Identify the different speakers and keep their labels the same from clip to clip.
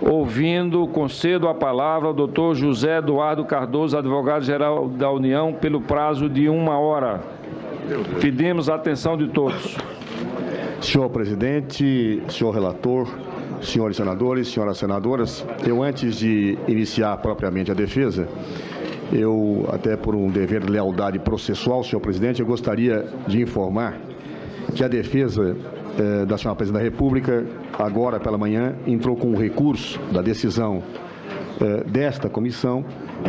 Speaker 1: Ouvindo, concedo a palavra ao doutor José Eduardo Cardoso, advogado-geral da União, pelo prazo de 1 hora. Pedimos a atenção de todos.
Speaker 2: Senhor presidente, senhor relator, senhores senadores, senhoras senadoras, eu, antes de iniciar propriamente a defesa, até por um dever de lealdade processual, senhor presidente, eu gostaria de informar que a defesa da senhora presidente da República, agora pela manhã, entrou com um recurso da decisão desta comissão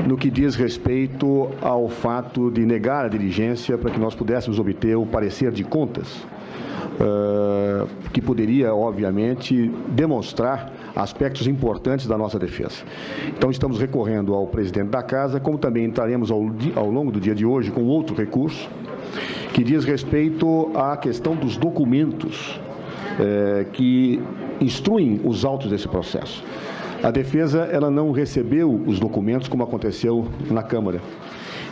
Speaker 2: no que diz respeito ao fato de negar a diligência para que nós pudéssemos obter o parecer de contas, que poderia, obviamente, demonstrar aspectos importantes da nossa defesa. Então, estamos recorrendo ao presidente da Casa, como também entraremos ao longo do dia de hoje com outro recurso, que diz respeito à questão dos documentos que instruem os autos desse processo. A defesa, ela não recebeu os documentos como aconteceu na Câmara.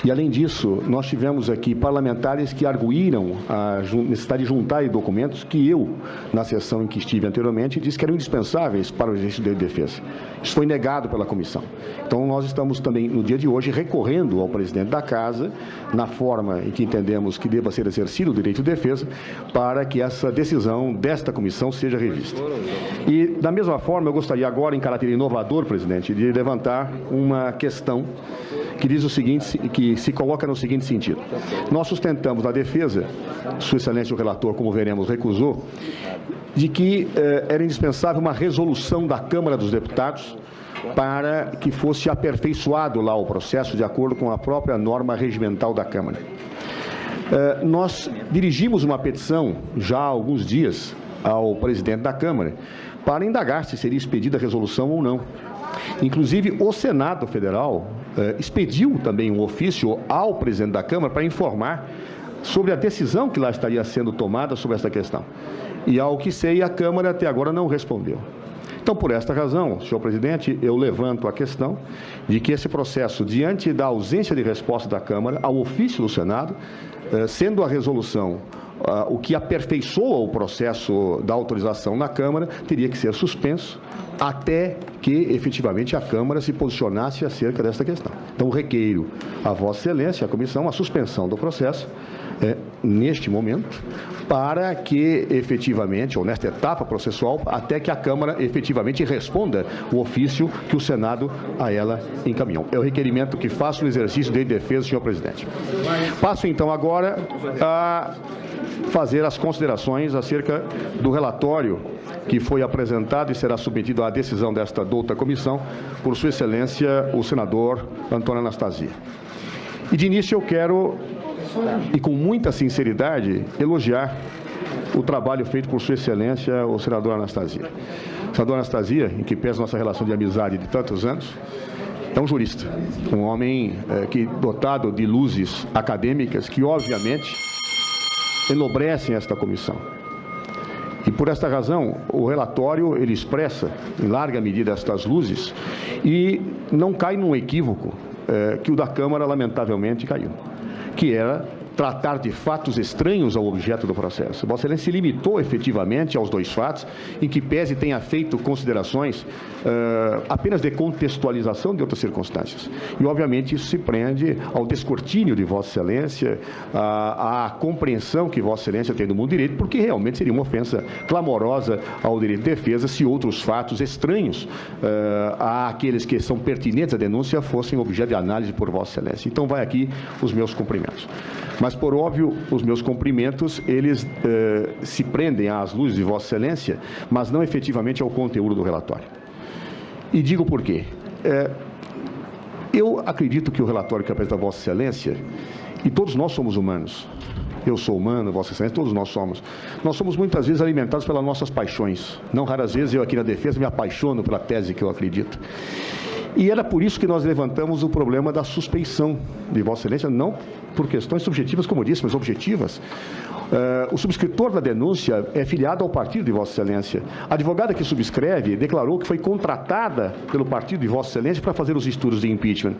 Speaker 2: E, além disso, nós tivemos aqui parlamentares que arguíram a necessidade de juntar documentos que eu, na sessão em que estive anteriormente, disse que eram indispensáveis para o exercício de defesa. Isso foi negado pela comissão. Então, nós estamos também, no dia de hoje, recorrendo ao presidente da Casa, na forma em que entendemos que deva ser exercido o direito de defesa, para que essa decisão desta comissão seja revista. E, da mesma forma, eu gostaria agora, em caráter inovador, presidente, de levantar uma questão que diz o seguinte, que se coloca no seguinte sentido. Nós sustentamos na defesa, Sua Excelência o relator, como veremos, recusou, de que era indispensável uma resolução da Câmara dos Deputados para que fosse aperfeiçoado lá o processo de acordo com a própria norma regimental da Câmara. Nós dirigimos uma petição já há alguns dias ao presidente da Câmara para indagar se seria expedida a resolução ou não. Inclusive, o Senado Federal expediu também um ofício ao presidente da Câmara para informar sobre a decisão que lá estaria sendo tomada sobre essa questão. E, ao que sei, a Câmara até agora não respondeu. Então, por esta razão, senhor presidente, eu levanto a questão de que esse processo, diante da ausência de resposta da Câmara ao ofício do Senado, sendo a resolução o que aperfeiçoa o processo da autorização na Câmara, teria que ser suspenso até que, efetivamente, a Câmara se posicionasse acerca desta questão. Então, requeiro a Vossa Excelência, a comissão, a suspensão do processo, neste momento, para que, efetivamente, ou nesta etapa processual, até que a Câmara, efetivamente, responda o ofício que o Senado a ela encaminhou. É o requerimento que faço no exercício de defesa, senhor presidente. Passo, então, agora a fazer as considerações acerca do relatório que foi apresentado e será submetido à decisão desta douta comissão por Sua Excelência o senador Antônio Anastasia. E, de início, eu quero, e com muita sinceridade, elogiar o trabalho feito por Sua Excelência o senador Anastasia. O senador Anastasia, em que pesa nossa relação de amizade de tantos anos, é um jurista, um homem dotado de luzes acadêmicas que, obviamente, enobrecem esta comissão. E, por esta razão, o relatório, ele expressa, em larga medida, estas luzes e não cai num equívoco que o da Câmara, lamentavelmente, caiu, que era tratar de fatos estranhos ao objeto do processo. Vossa Excelência se limitou efetivamente aos dois fatos, em que pese tenha feito considerações apenas de contextualização de outras circunstâncias. E, obviamente, isso se prende ao descortínio de Vossa Excelência, à compreensão que Vossa Excelência tem do mundo do direito, porque realmente seria uma ofensa clamorosa ao direito de defesa se outros fatos estranhos àqueles que são pertinentes à denúncia fossem objeto de análise por Vossa Excelência. Então, vai aqui os meus cumprimentos. Mas, por óbvio, os meus cumprimentos, eles se prendem às luzes de Vossa Excelência, mas não efetivamente ao conteúdo do relatório. E digo por quê. Eu acredito que o relatório que apresenta Vossa Excelência, e todos nós somos humanos, eu sou humano, Vossa Excelência, todos nós somos muitas vezes alimentados pelas nossas paixões. Não raras vezes eu aqui na defesa me apaixono pela tese que eu acredito. E era por isso que nós levantamos o problema da suspeição de Vossa Excelência, não por questões subjetivas, como disse, mas objetivas. O subscritor da denúncia é filiado ao partido de Vossa Excelência. A advogada que subscreve declarou que foi contratada pelo partido de Vossa Excelência para fazer os estudos de impeachment.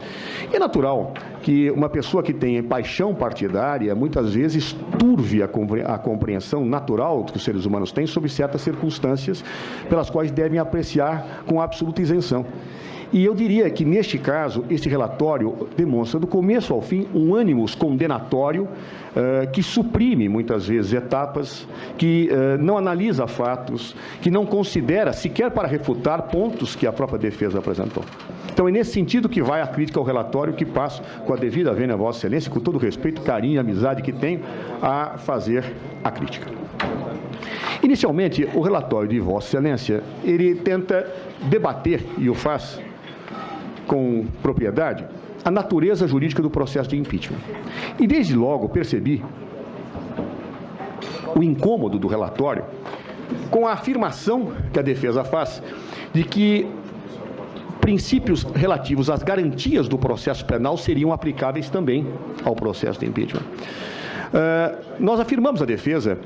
Speaker 2: E é natural que uma pessoa que tem paixão partidária, muitas vezes, turve a compreensão natural que os seres humanos têm sobre certas circunstâncias pelas quais devem apreciar com absoluta isenção. E eu diria que, neste caso, este relatório demonstra, do começo ao fim, um ânimos condenatório que suprime, muitas vezes, etapas, que não analisa fatos, que não considera, sequer para refutar, pontos que a própria defesa apresentou. Então, é nesse sentido que vai a crítica ao relatório, que passo, com a devida vênia a Vossa Excelência, com todo o respeito, carinho e amizade que tenho, a fazer a crítica. Inicialmente, o relatório de Vossa Excelência, ele tenta debater, e o faz com propriedade, a natureza jurídica do processo de impeachment. E desde logo percebi o incômodo do relatório com a afirmação que a defesa faz de que princípios relativos às garantias do processo penal seriam aplicáveis também ao processo de impeachment. Nós afirmamos a defesa,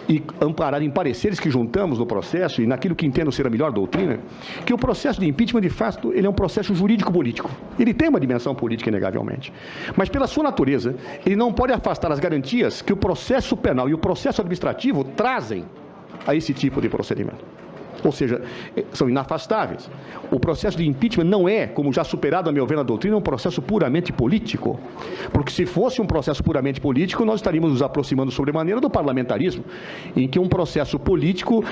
Speaker 2: e amparado em pareceres que juntamos no processo e naquilo que entendo ser a melhor doutrina, que o processo de impeachment, de fato, ele é um processo jurídico-político. Ele tem uma dimensão política, inegavelmente. Mas, pela sua natureza, ele não pode afastar as garantias que o processo penal e o processo administrativo trazem a esse tipo de procedimento. Ou seja, são inafastáveis. O processo de impeachment não é, como já superado a meu ver na doutrina, um processo puramente político. Porque se fosse um processo puramente político, nós estaríamos nos aproximando sobremaneira do parlamentarismo, em que um processo político,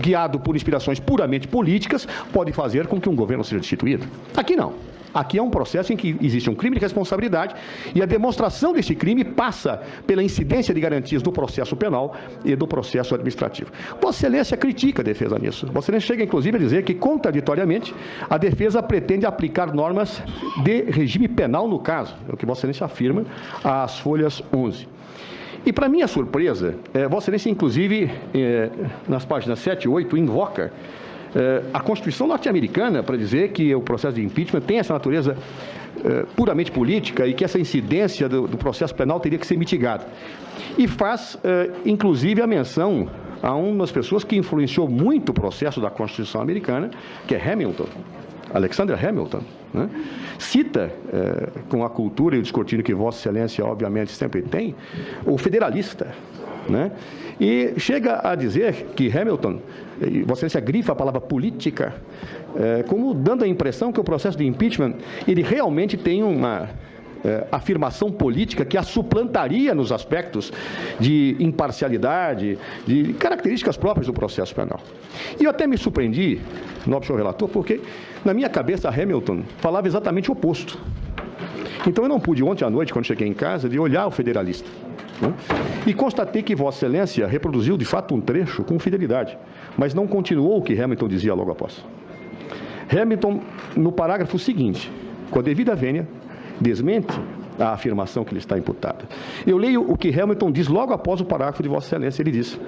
Speaker 2: guiado por inspirações puramente políticas, pode fazer com que um governo seja destituído. Aqui não. Aqui é um processo em que existe um crime de responsabilidade e a demonstração desse crime passa pela incidência de garantias do processo penal e do processo administrativo. Vossa Excelência critica a defesa nisso. Vossa Excelência chega, inclusive, a dizer que, contraditoriamente, a defesa pretende aplicar normas de regime penal no caso. É o que Vossa Excelência afirma às folhas 11. E, para minha surpresa, Vossa Excelência, inclusive, nas páginas 7 e 8, invoca a Constituição norte-americana para dizer que o processo de impeachment tem essa natureza puramente política e que essa incidência do processo penal teria que ser mitigada. E faz, inclusive, a menção a uma das pessoas que influenciou muito o processo da Constituição americana, que é Hamilton, Alexander Hamilton, né? Cita, com a cultura e o descortínio que Vossa Excelência, obviamente, sempre tem, o federalista, né? E chega a dizer que Hamilton, Vossa Excelência grifa a palavra política, como dando a impressão que o processo de impeachment, ele realmente tem uma afirmação política que a suplantaria nos aspectos de imparcialidade, de características próprias do processo penal. E eu até me surpreendi, nobre senhor relator, porque na minha cabeça Hamilton falava exatamente o oposto. Então eu não pude ontem à noite, quando cheguei em casa, de olhar o federalista, né? E constatei que Vossa Excelência reproduziu de fato um trecho com fidelidade, mas não continuou o que Hamilton dizia logo após. Hamilton, no parágrafo seguinte, com a devida vênia, desmente a afirmação que lhe está imputada. Eu leio o que Hamilton diz logo após o parágrafo de Vossa Excelência. Ele diz: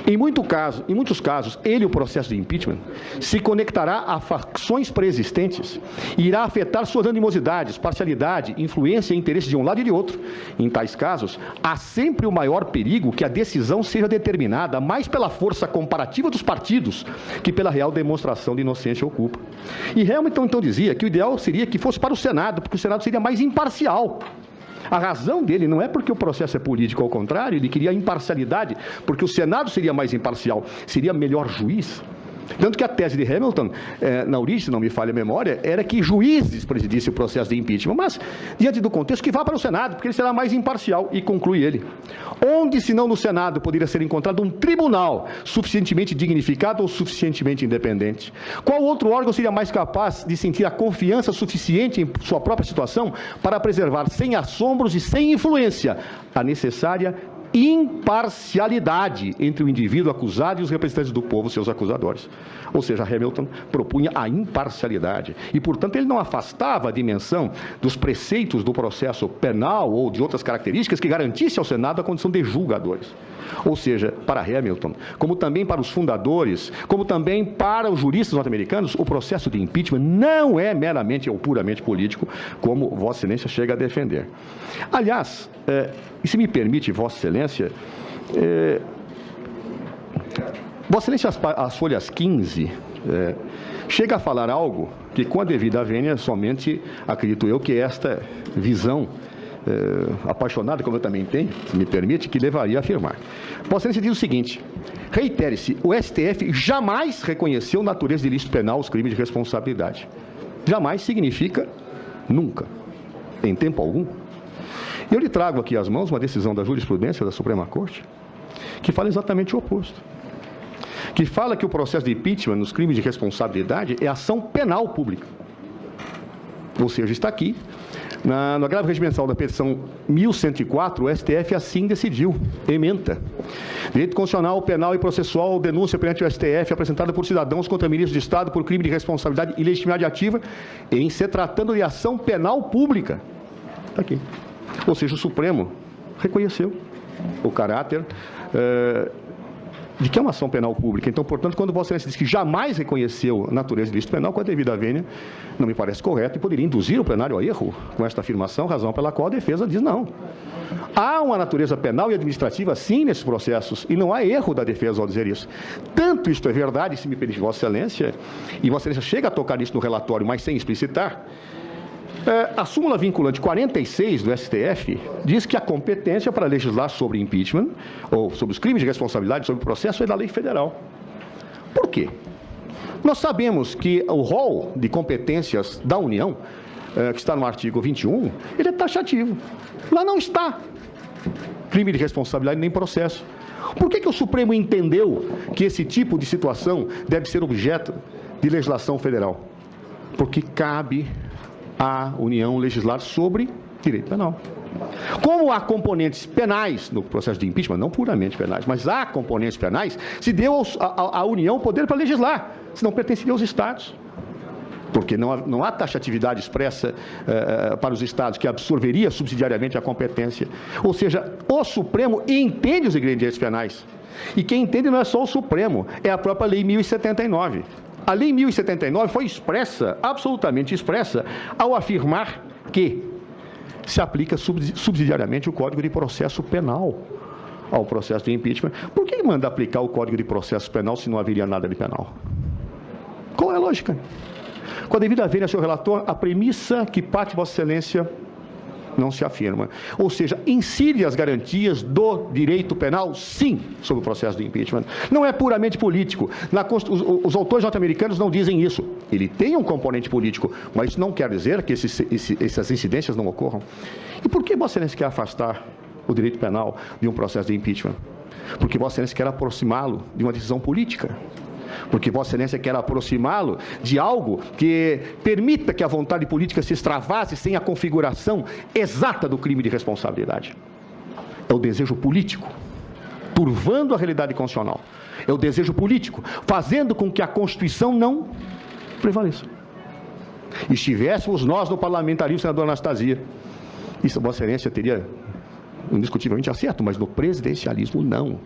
Speaker 2: em muitos casos, o processo de impeachment, se conectará a facções preexistentes e irá afetar suas animosidades, parcialidade, influência e interesse de um lado e de outro. Em tais casos, há sempre o maior perigo que a decisão seja determinada mais pela força comparativa dos partidos que pela real demonstração de inocência ou culpa. E Hamilton, então, dizia que o ideal seria que fosse para o Senado, porque o Senado seria mais imparcial. A razão dele não é porque o processo é político, ao contrário, ele queria imparcialidade, porque o Senado seria mais imparcial, seria melhor juiz. Tanto que a tese de Hamilton, na origem, se não me falha a memória, era que juízes presidissem o processo de impeachment, mas, diante do contexto, que vá para o Senado, porque ele será mais imparcial, e conclui ele. Onde, se não no Senado, poderia ser encontrado um tribunal suficientemente dignificado ou suficientemente independente? Qual outro órgão seria mais capaz de sentir a confiança suficiente em sua própria situação para preservar, sem assombros e sem influência, a necessária imparcialidade entre o indivíduo acusado e os representantes do povo, seus acusadores. Ou seja, Hamilton propunha a imparcialidade e, portanto, ele não afastava a dimensão dos preceitos do processo penal ou de outras características que garantisse ao Senado a condição de julgadores. Ou seja, para Hamilton, como também para os fundadores, como também para os juristas norte-americanos, o processo de impeachment não é meramente ou puramente político, como Vossa Excelência chega a defender. Aliás, e se me permite, Vossa Excelência, Vossa Excelência, as folhas 15, chega a falar algo que, com a devida vênia, somente acredito eu que esta visão apaixonada, como eu também tenho, se me permite, que levaria a afirmar. Vossa Excelência diz o seguinte: reitere-se, o STF jamais reconheceu natureza de ilícito penal os crimes de responsabilidade. Jamais significa nunca, em tempo algum. Eu lhe trago aqui às mãos uma decisão da jurisprudência da Suprema Corte que fala exatamente o oposto. Que fala que o processo de impeachment nos crimes de responsabilidade é ação penal pública. Ou seja, está aqui, no agravo regimental da petição 1104, o STF assim decidiu, ementa. Direito constitucional, penal e processual, denúncia perante o STF apresentada por cidadãos contra ministros de Estado por crime de responsabilidade e legitimidade ativa em se tratando de ação penal pública. Está aqui. Ou seja, o Supremo reconheceu o caráter de que é uma ação penal pública. Então, portanto, quando Vossa Excelência diz que jamais reconheceu a natureza de ilícito penal, com a devida vênia, não me parece correto e poderia induzir o plenário a erro com esta afirmação, razão pela qual a defesa diz não. Há uma natureza penal e administrativa, sim, nesses processos, e não há erro da defesa ao dizer isso. Tanto isto é verdade, se me permite Vossa Excelência, e Vossa Excelência chega a tocar nisso no relatório, mas sem explicitar, a súmula vinculante 46 do STF diz que a competência para legislar sobre impeachment, ou sobre os crimes de responsabilidade, sobre o processo, é da lei federal. Por quê? Nós sabemos que o rol de competências da União, que está no artigo 21, ele é taxativo. Lá não está crime de responsabilidade nem processo. Por que o Supremo entendeu que esse tipo de situação deve ser objeto de legislação federal? Porque cabe à União legislar sobre direito penal. Como há componentes penais no processo de impeachment, não puramente penais, mas há componentes penais, se deu à União poder para legislar, senão pertenceria aos Estados. Porque não há taxatividade expressa para os Estados que absorveria subsidiariamente a competência. Ou seja, o Supremo entende os ingredientes penais. E quem entende não é só o Supremo, é a própria Lei 1079. A Lei 1079 foi expressa, absolutamente expressa, ao afirmar que se aplica subsidiariamente o Código de Processo Penal ao processo de impeachment. Por que manda aplicar o Código de Processo Penal se não haveria nada de penal? Qual é a lógica? Com a devida vênia, senhor relator, a premissa que parte Vossa Excelência não se afirma. Ou seja, incide as garantias do direito penal, sim, sobre o processo de impeachment. Não é puramente político. Os autores norte-americanos não dizem isso. Ele tem um componente político, mas isso não quer dizer que essas incidências não ocorram. E por que Vossa Excelência quer afastar o direito penal de um processo de impeachment? Porque Vossa Excelência quer aproximá-lo de uma decisão política. Porque Vossa Excelência quer aproximá-lo de algo que permita que a vontade política se extravase sem a configuração exata do crime de responsabilidade. É o desejo político, turvando a realidade constitucional. É o desejo político, fazendo com que a Constituição não prevaleça. Estivéssemos nós no parlamentarismo, senadora Anastasia, isso Vossa Excelência teria indiscutivelmente acerto, mas no presidencialismo não.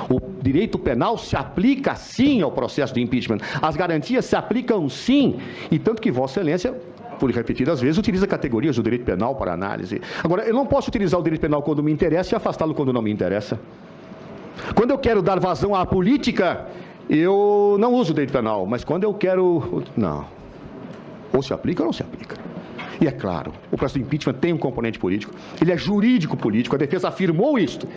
Speaker 2: O direito penal se aplica sim ao processo de impeachment. As garantias se aplicam sim, e tanto que Vossa Excelência, por repetidas vezes, utiliza categorias do direito penal para análise. Agora, eu não posso utilizar o direito penal quando me interessa e afastá-lo quando não me interessa. Quando eu quero dar vazão à política, eu não uso o direito penal, mas quando eu quero... Não. Ou se aplica ou não se aplica. E é claro, o processo de impeachment tem um componente político, ele é jurídico-político, a defesa afirmou isto,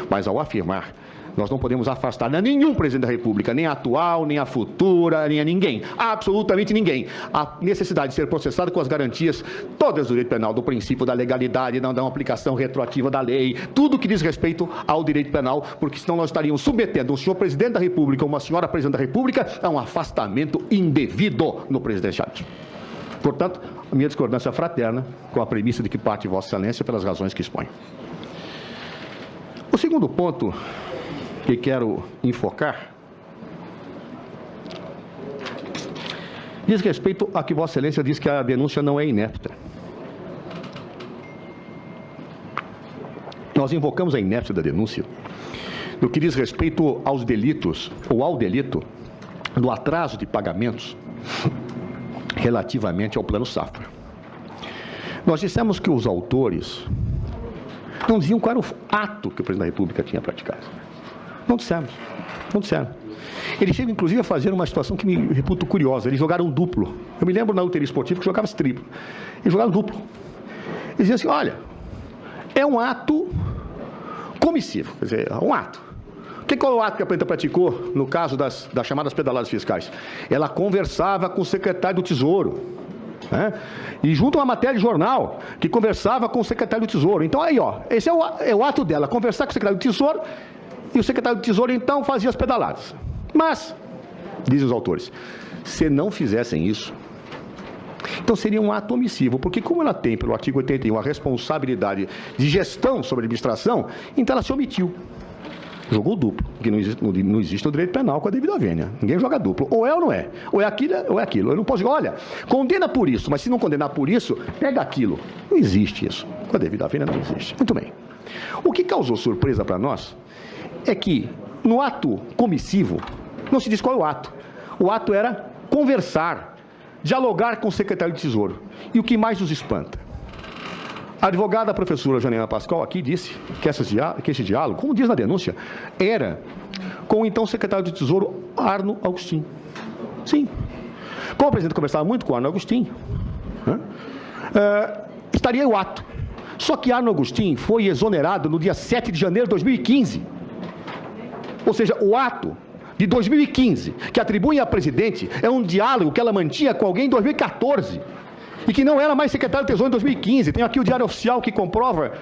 Speaker 2: mas ao afirmar, nós não podemos afastar a nenhum presidente da República, nem a atual, nem a futura, nem a ninguém, absolutamente ninguém, a necessidade de ser processado com as garantias todas do direito penal, do princípio da legalidade, não da aplicação retroativa da lei, tudo que diz respeito ao direito penal, porque senão nós estaríamos submetendo um senhor presidente da República ou uma senhora presidente da República a um afastamento indevido no presidencialismo. Portanto, a minha discordância fraterna com a premissa de que parte Vossa Excelência pelas razões que expõe. segundo ponto que quero enfocar diz respeito a que Vossa Excelência diz que a denúncia não é inepta. Nós invocamos a inépcia da denúncia no que diz respeito aos delitos, ou ao delito, do atraso de pagamentos relativamente ao Plano Safra. Nós dissemos que os autores não diziam qual era o ato que o presidente da República tinha praticado. Não dissemos, não disseram. Eles chegam, inclusive, a fazer uma situação que me reputo curiosa. Eles jogaram duplo. Eu me lembro na UTI esportiva que jogava-se triplo. Eles jogaram duplo. Eles diziam assim, olha, é um ato comissivo, quer dizer, um ato. Qual é o ato que a presidenta praticou no caso das chamadas pedaladas fiscais? Ela conversava com o secretário do Tesouro, né? E junto a uma matéria de jornal que conversava com o secretário do Tesouro. Então aí, ó, esse é o ato dela, conversar com o secretário do Tesouro, e o secretário do Tesouro então fazia as pedaladas. Mas, dizem os autores, se não fizessem isso, então seria um ato omissivo, porque como ela tem, pelo artigo 81, a responsabilidade de gestão sobre a administração, então ela se omitiu. Jogou duplo, porque não existe o direito penal com a devida vênia. Ninguém joga duplo. Ou é ou não é. Ou é aquilo ou é aquilo. Eu não posso jogar, olha, condena por isso, mas se não condenar por isso, pega aquilo. Não existe isso. Com a devida vênia não existe. Muito bem. O que causou surpresa para nós é que no ato comissivo não se diz qual é o ato. O ato era conversar, dialogar com o secretário de Tesouro. E o que mais nos espanta? A advogada, a professora Janaína Pascoal, aqui disse que esse diálogo, como diz na denúncia, era com o então secretário de Tesouro, Arno Agostinho. Sim. Como o presidente conversava muito com Arno Agostinho, estaria o ato. Só que Arno Agostinho foi exonerado no dia 7 de janeiro de 2015. Ou seja, o ato de 2015, que atribui à presidente, é um diálogo que ela mantinha com alguém em 2014. E que não era mais secretário do Tesouro em 2015. Tem aqui o Diário Oficial que comprova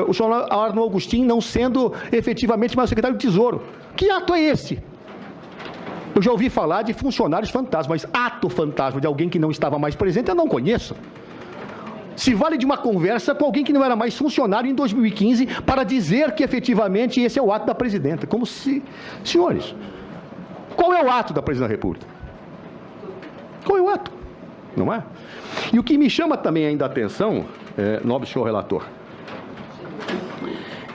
Speaker 2: o senhor Arno Agostinho não sendo efetivamente mais secretário do Tesouro. Que ato é esse? Eu já ouvi falar de funcionários fantasmas, mas ato fantasma de alguém que não estava mais presente eu não conheço. Se vale de uma conversa com alguém que não era mais funcionário em 2015 para dizer que efetivamente esse é o ato da presidenta. Como se... Senhores, qual é o ato da presidenta da República? Qual é o ato? Não é? E o que me chama também ainda a atenção, nobre senhor relator,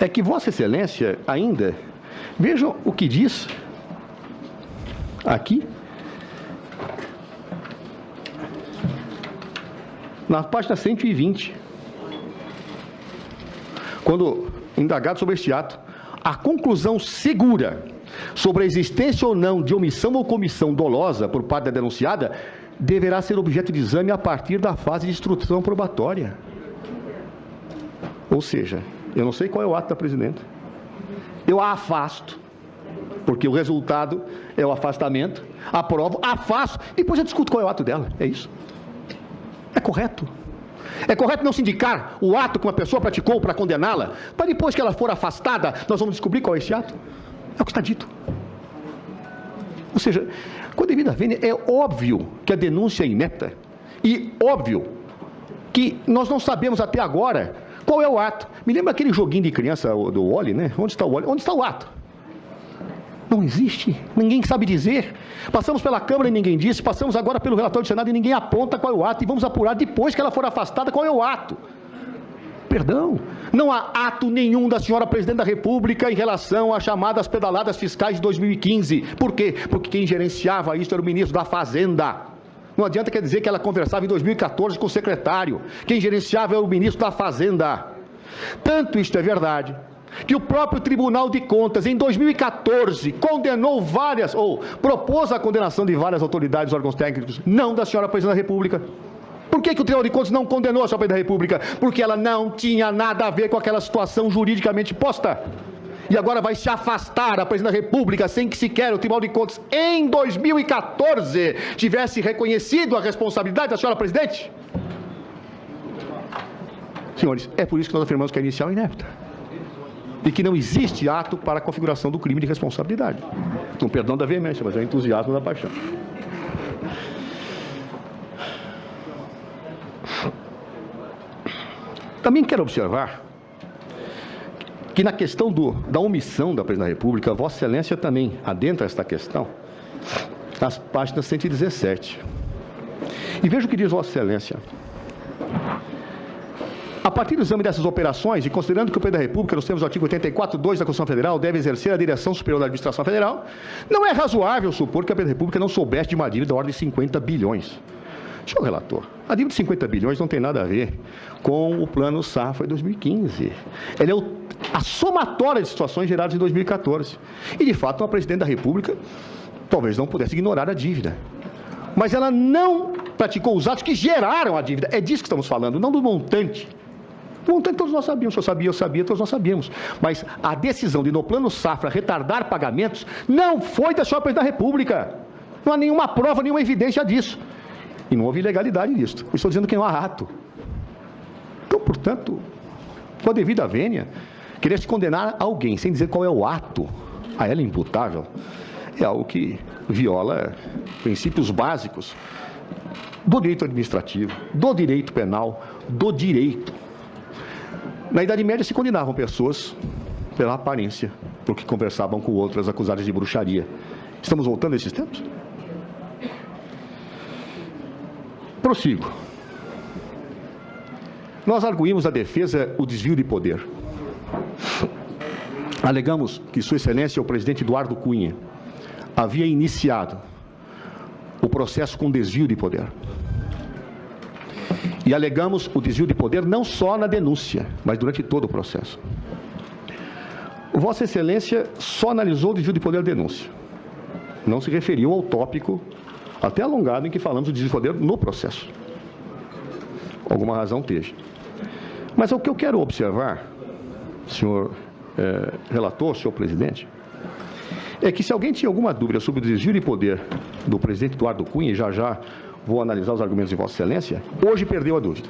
Speaker 2: é que Vossa Excelência ainda, vejam o que diz aqui, na página 120, quando indagado sobre este ato, a conclusão segura sobre a existência ou não de omissão ou comissão dolosa por parte da denunciada deverá ser objeto de exame a partir da fase de instrução probatória. Ou seja, eu não sei qual é o ato da presidenta. Eu a afasto, porque o resultado é o afastamento, aprovo, afasto, depois eu discuto qual é o ato dela. É isso. É correto. É correto não se indicar o ato que uma pessoa praticou para condená-la, para depois que ela for afastada, nós vamos descobrir qual é esse ato? É o que está dito. Ou seja, com a devida vênia, é óbvio que a denúncia é inepta e óbvio que nós não sabemos até agora qual é o ato. Me lembra aquele joguinho de criança do Wally, né? Onde está o Wally? Onde está o ato? Não existe, ninguém sabe dizer. Passamos pela Câmara e ninguém disse, passamos agora pelo relatório do Senado e ninguém aponta qual é o ato, e vamos apurar depois que ela for afastada qual é o ato. Perdão, não há ato nenhum da senhora Presidente da República em relação às chamadas pedaladas fiscais de 2015. Por quê? Porque quem gerenciava isso era o ministro da Fazenda. Não adianta quer dizer que ela conversava em 2014 com o secretário. Quem gerenciava era o ministro da Fazenda. Tanto isto é verdade, que o próprio Tribunal de Contas, em 2014, condenou várias, ou propôs a condenação de várias autoridades e órgãos técnicos, não da senhora Presidente da República. Por que o Tribunal de Contas não condenou a senhora Presidente da República? Porque ela não tinha nada a ver com aquela situação juridicamente posta. E agora vai se afastar a Presidente da República sem que sequer o Tribunal de Contas, em 2014, tivesse reconhecido a responsabilidade da senhora Presidente? Senhores, é por isso que nós afirmamos que a inicial é inepta. E que não existe ato para a configuração do crime de responsabilidade. Com perdão da veemência, mas é o entusiasmo da paixão. Também quero observar que na questão da omissão da Presidência da República, Vossa Excelência também adentra esta questão, nas páginas 117. E veja o que diz Vossa Excelência. A partir do exame dessas operações, e considerando que o Presidente da República, nos termos do artigo 84.2 da Constituição Federal, deve exercer a direção superior da Administração Federal, não é razoável supor que a Presidente da República não soubesse de uma dívida da ordem de 50 bilhões. Senhor relator, a dívida de 50 bilhões não tem nada a ver com o Plano Safra de 2015. Ela é a somatória de situações geradas em 2014. E, de fato, a Presidente da República talvez não pudesse ignorar a dívida. Mas ela não praticou os atos que geraram a dívida. É disso que estamos falando, não do montante. O montante todos nós sabíamos, o senhor sabia, eu sabia, todos nós sabíamos. Mas a decisão de, no Plano Safra, retardar pagamentos, não foi da senhora Presidente da República. Não há nenhuma prova, nenhuma evidência disso. E não houve ilegalidade nisso. Eu estou dizendo que não há ato. Então, portanto, com a devida vênia, querer se condenar alguém sem dizer qual é o ato a ela imputável, é algo que viola princípios básicos do direito administrativo, do direito penal, do direito. Na Idade Média se condenavam pessoas pela aparência, porque conversavam com outras acusadas de bruxaria. Estamos voltando a esses tempos? Prossigo. Nós arguímos a defesa o desvio de poder. Alegamos que Sua Excelência, o presidente Eduardo Cunha, havia iniciado o processo com desvio de poder. E alegamos o desvio de poder não só na denúncia, mas durante todo o processo. Vossa Excelência só analisou o desvio de poder da denúncia. Não se referiu ao tópico até alongado em que falamos do desvio de poder no processo. Alguma razão teve. Mas o que eu quero observar, senhor relator, senhor presidente, é que se alguém tinha alguma dúvida sobre o desvio de poder do presidente Eduardo Cunha, e já vou analisar os argumentos de Vossa Excelência, hoje perdeu a dúvida.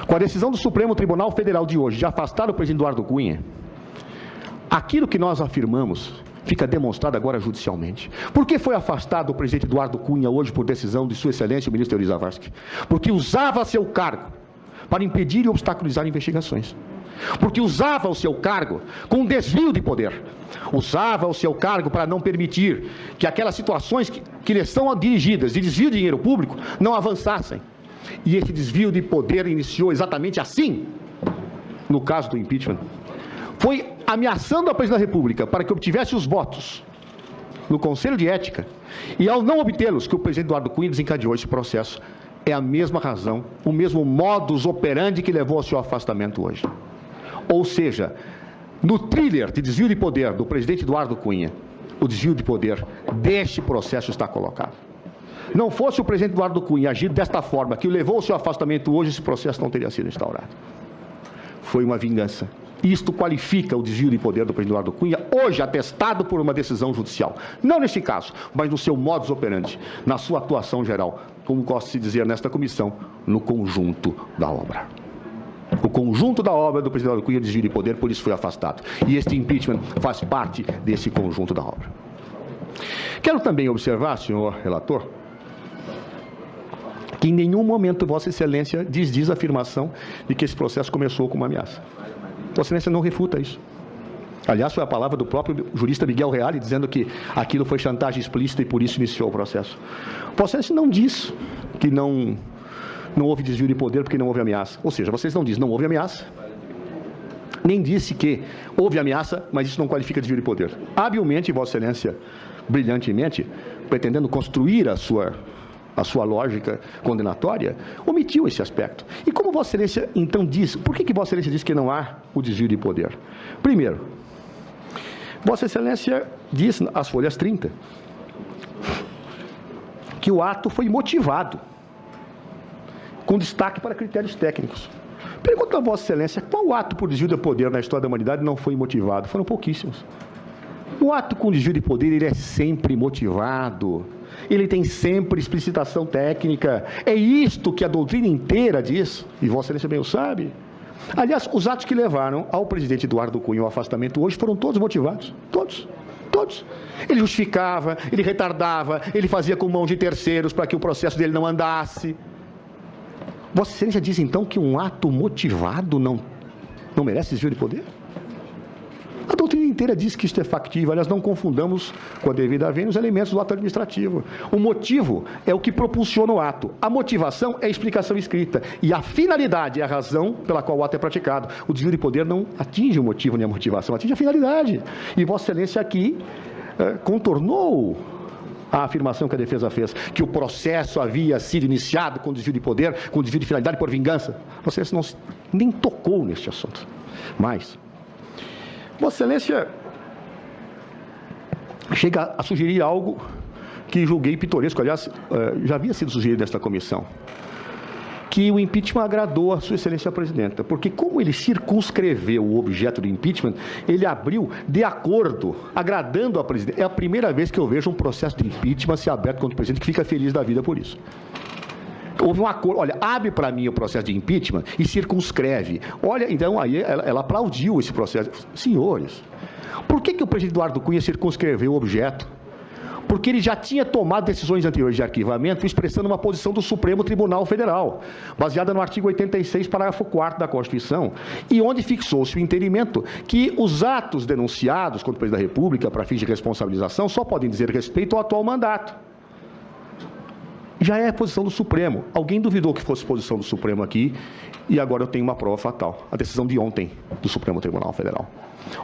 Speaker 2: Com a decisão do Supremo Tribunal Federal de hoje de afastar o presidente Eduardo Cunha, aquilo que nós afirmamos fica demonstrado agora judicialmente. Por que foi afastado o presidente Eduardo Cunha hoje por decisão de Sua Excelência, o ministro Euri Zavascki? Porque usava seu cargo para impedir e obstaculizar investigações. Porque usava o seu cargo com desvio de poder. Usava o seu cargo para não permitir que aquelas situações que lhe são dirigidas de desvio de dinheiro público não avançassem. E esse desvio de poder iniciou exatamente assim, no caso do impeachment. Foi ameaçando a Presidência da República para que obtivesse os votos no Conselho de Ética, e ao não obtê-los, que o presidente Eduardo Cunha desencadeou esse processo. É a mesma razão, o mesmo modus operandi que levou ao seu afastamento hoje. Ou seja, no thriller de desvio de poder do presidente Eduardo Cunha, o desvio de poder deste processo está colocado. Não fosse o presidente Eduardo Cunha agir desta forma, que o levou ao seu afastamento hoje, esse processo não teria sido instaurado. Foi uma vingança. Isto qualifica o desvio de poder do presidente Eduardo Cunha, hoje atestado por uma decisão judicial. Não neste caso, mas no seu modus operandi, na sua atuação geral, como gosta de se dizer nesta comissão, no conjunto da obra. O conjunto da obra do presidente Eduardo Cunha é desvio de poder, por isso foi afastado. E este impeachment faz parte desse conjunto da obra. Quero também observar, senhor relator, que em nenhum momento Vossa Excelência diz a afirmação de que esse processo começou com uma ameaça. Vossa Excelência não refuta isso. Aliás, foi a palavra do próprio jurista Miguel Reale, dizendo que aquilo foi chantagem explícita e por isso iniciou o processo. Vossa Excelência não diz que não houve desvio de poder porque não houve ameaça. Ou seja, vocês não dizem não houve ameaça, nem disse que houve ameaça, mas isso não qualifica desvio de poder. Habilmente, Vossa Excelência, brilhantemente, pretendendo construir a sua lógica condenatória, omitiu esse aspecto. E como Vossa Excelência, então, diz, por que Vossa Excelência diz que não há o desvio de poder? Primeiro, Vossa Excelência diz, às folhas 30, que o ato foi motivado, com destaque para critérios técnicos. Pergunto a Vossa Excelência, qual ato por desvio de poder na história da humanidade não foi motivado? Foram pouquíssimos. O ato com desvio de poder, ele é sempre motivado. Ele tem sempre explicitação técnica. É isto que a doutrina inteira diz, e Vossa Excelência bem o sabe. Aliás, os atos que levaram ao presidente Eduardo Cunha ao afastamento hoje foram todos motivados. Todos. Ele justificava, ele retardava, ele fazia com mão de terceiros para que o processo dele não andasse. Vossa Excelência diz, então, que um ato motivado não merece desvio de poder? inteira diz que isto é factível. Aliás, não confundamos com a devida vênia os elementos do ato administrativo. O motivo é o que propulsiona o ato. A motivação é a explicação escrita. E a finalidade é a razão pela qual o ato é praticado. O desvio de poder não atinge o motivo nem a motivação, atinge a finalidade. E Vossa Excelência aqui contornou a afirmação que a defesa fez, que o processo havia sido iniciado com desvio de poder, com desvio de finalidade por vingança. Vossa Excelência nem tocou neste assunto. Mas, Vossa Excelência chega a sugerir algo que julguei pitoresco, aliás, já havia sido sugerido nesta comissão, que o impeachment agradou a Sua Excelência a Presidenta, porque como ele circunscreveu o objeto do impeachment, ele abriu de acordo, agradando a Presidenta. É a primeira vez que eu vejo um processo de impeachment ser aberto contra o Presidente que fica feliz da vida por isso. Houve um acordo, olha, abre para mim o processo de impeachment e circunscreve. Olha, então aí ela aplaudiu esse processo. Senhores, por que o presidente Eduardo Cunha circunscreveu o objeto? Porque ele já tinha tomado decisões anteriores de arquivamento expressando uma posição do Supremo Tribunal Federal, baseada no artigo 86, parágrafo 4º da Constituição, e onde fixou-se o entendimento que os atos denunciados contra o presidente da República para fins de responsabilização só podem dizer respeito ao atual mandato. Já é a posição do Supremo. Alguém duvidou que fosse posição do Supremo aqui, e agora eu tenho uma prova fatal. A decisão de ontem do Supremo Tribunal Federal.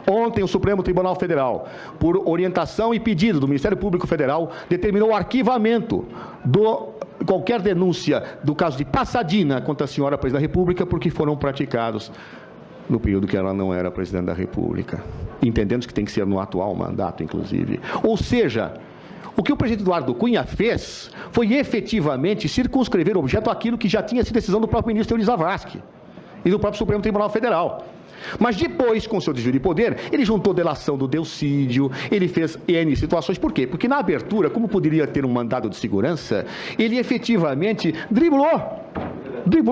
Speaker 2: Ontem, o Supremo Tribunal Federal, por orientação e pedido do Ministério Público Federal, determinou o arquivamento de qualquer denúncia do caso de Passadina contra a senhora Presidente da República, porque foram praticados no período que ela não era Presidente da República. Entendendo que tem que ser no atual mandato, inclusive. Ou seja, o que o presidente Eduardo Cunha fez foi efetivamente circunscrever o objeto àquilo que já tinha sido decisão do próprio ministro Euri Zavascki e do próprio Supremo Tribunal Federal. Mas depois, com seu desvio de poder, ele juntou delação do Delcídio, ele fez N situações. Por quê? Porque na abertura, como poderia ter um mandado de segurança, ele efetivamente driblou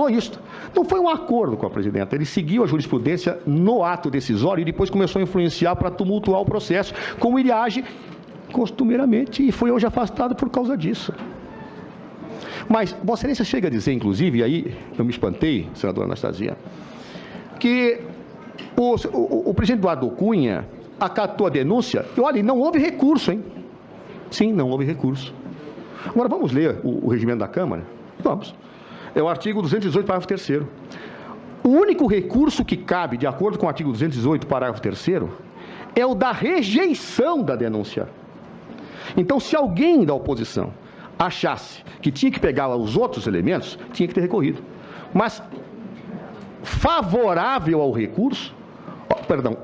Speaker 2: isso. Não foi um acordo com a presidenta, ele seguiu a jurisprudência no ato decisório e depois começou a influenciar para tumultuar o processo, como ele age costumeiramente, e foi hoje afastado por causa disso. Mas Vossa Excelência chega a dizer, inclusive, e aí eu me espantei, senadora Anastasia, que o presidente Eduardo Cunha acatou a denúncia, e olha, não houve recurso, hein? Sim, não houve recurso. Agora vamos ler o regimento da Câmara? Vamos. É o artigo 218, parágrafo 3º. O único recurso que cabe, de acordo com o artigo 218, parágrafo 3º, é o da rejeição da denúncia. Então, se alguém da oposição achasse que tinha que pegar os outros elementos, tinha que ter recorrido. Mas, favorável ao recurso,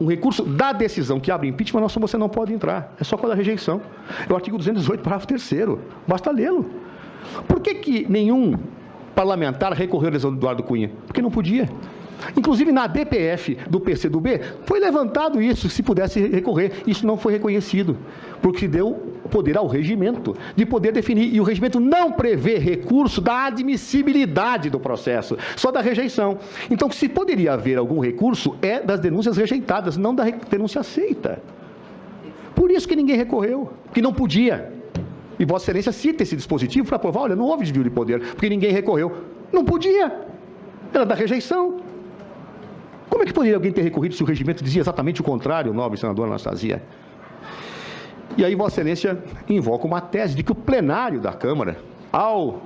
Speaker 2: um recurso da decisão que abre impeachment, você não pode entrar. É só com a rejeição. É o artigo 218, parágrafo 3º. Basta lê-lo. Por que nenhum parlamentar recorreu à decisão do Eduardo Cunha? Porque não podia. Inclusive, na DPF do PCdoB, foi levantado isso, se pudesse recorrer. Isso não foi reconhecido, porque deu poder ao regimento de poder definir. E o regimento não prevê recurso da admissibilidade do processo, só da rejeição. Então, se poderia haver algum recurso, é das denúncias rejeitadas, não da denúncia aceita. Por isso que ninguém recorreu, que não podia. E Vossa Excelência cita esse dispositivo para provar, olha, não houve desvio de poder, porque ninguém recorreu. Não podia. Era da rejeição. Como é que poderia alguém ter recorrido se o regimento dizia exatamente o contrário, nobre senadora Anastasia? E aí Vossa Excelência invoca uma tese de que o plenário da Câmara, ao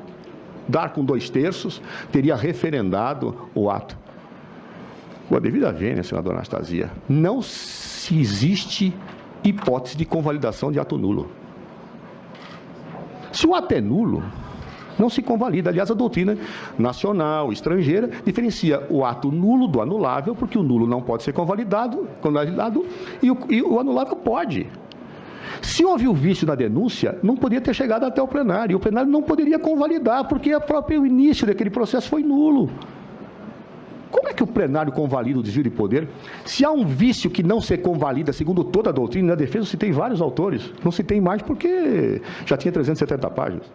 Speaker 2: dar com 2/3, teria referendado o ato. Com a devida vênia, senadora Anastasia, não se existe hipótese de convalidação de ato nulo. Se o ato é nulo, não se convalida. Aliás, a doutrina nacional, estrangeira, diferencia o ato nulo do anulável, porque o nulo não pode ser convalidado e o anulável pode. Se houve o vício na denúncia, não poderia ter chegado até o plenário. E o plenário não poderia convalidar, porque o próprio início daquele processo foi nulo. Como é que o plenário convalida o desvio de poder? Se há um vício que não se convalida, segundo toda a doutrina, na defesa eu citei vários autores. Não citei mais porque já tinha 370 páginas.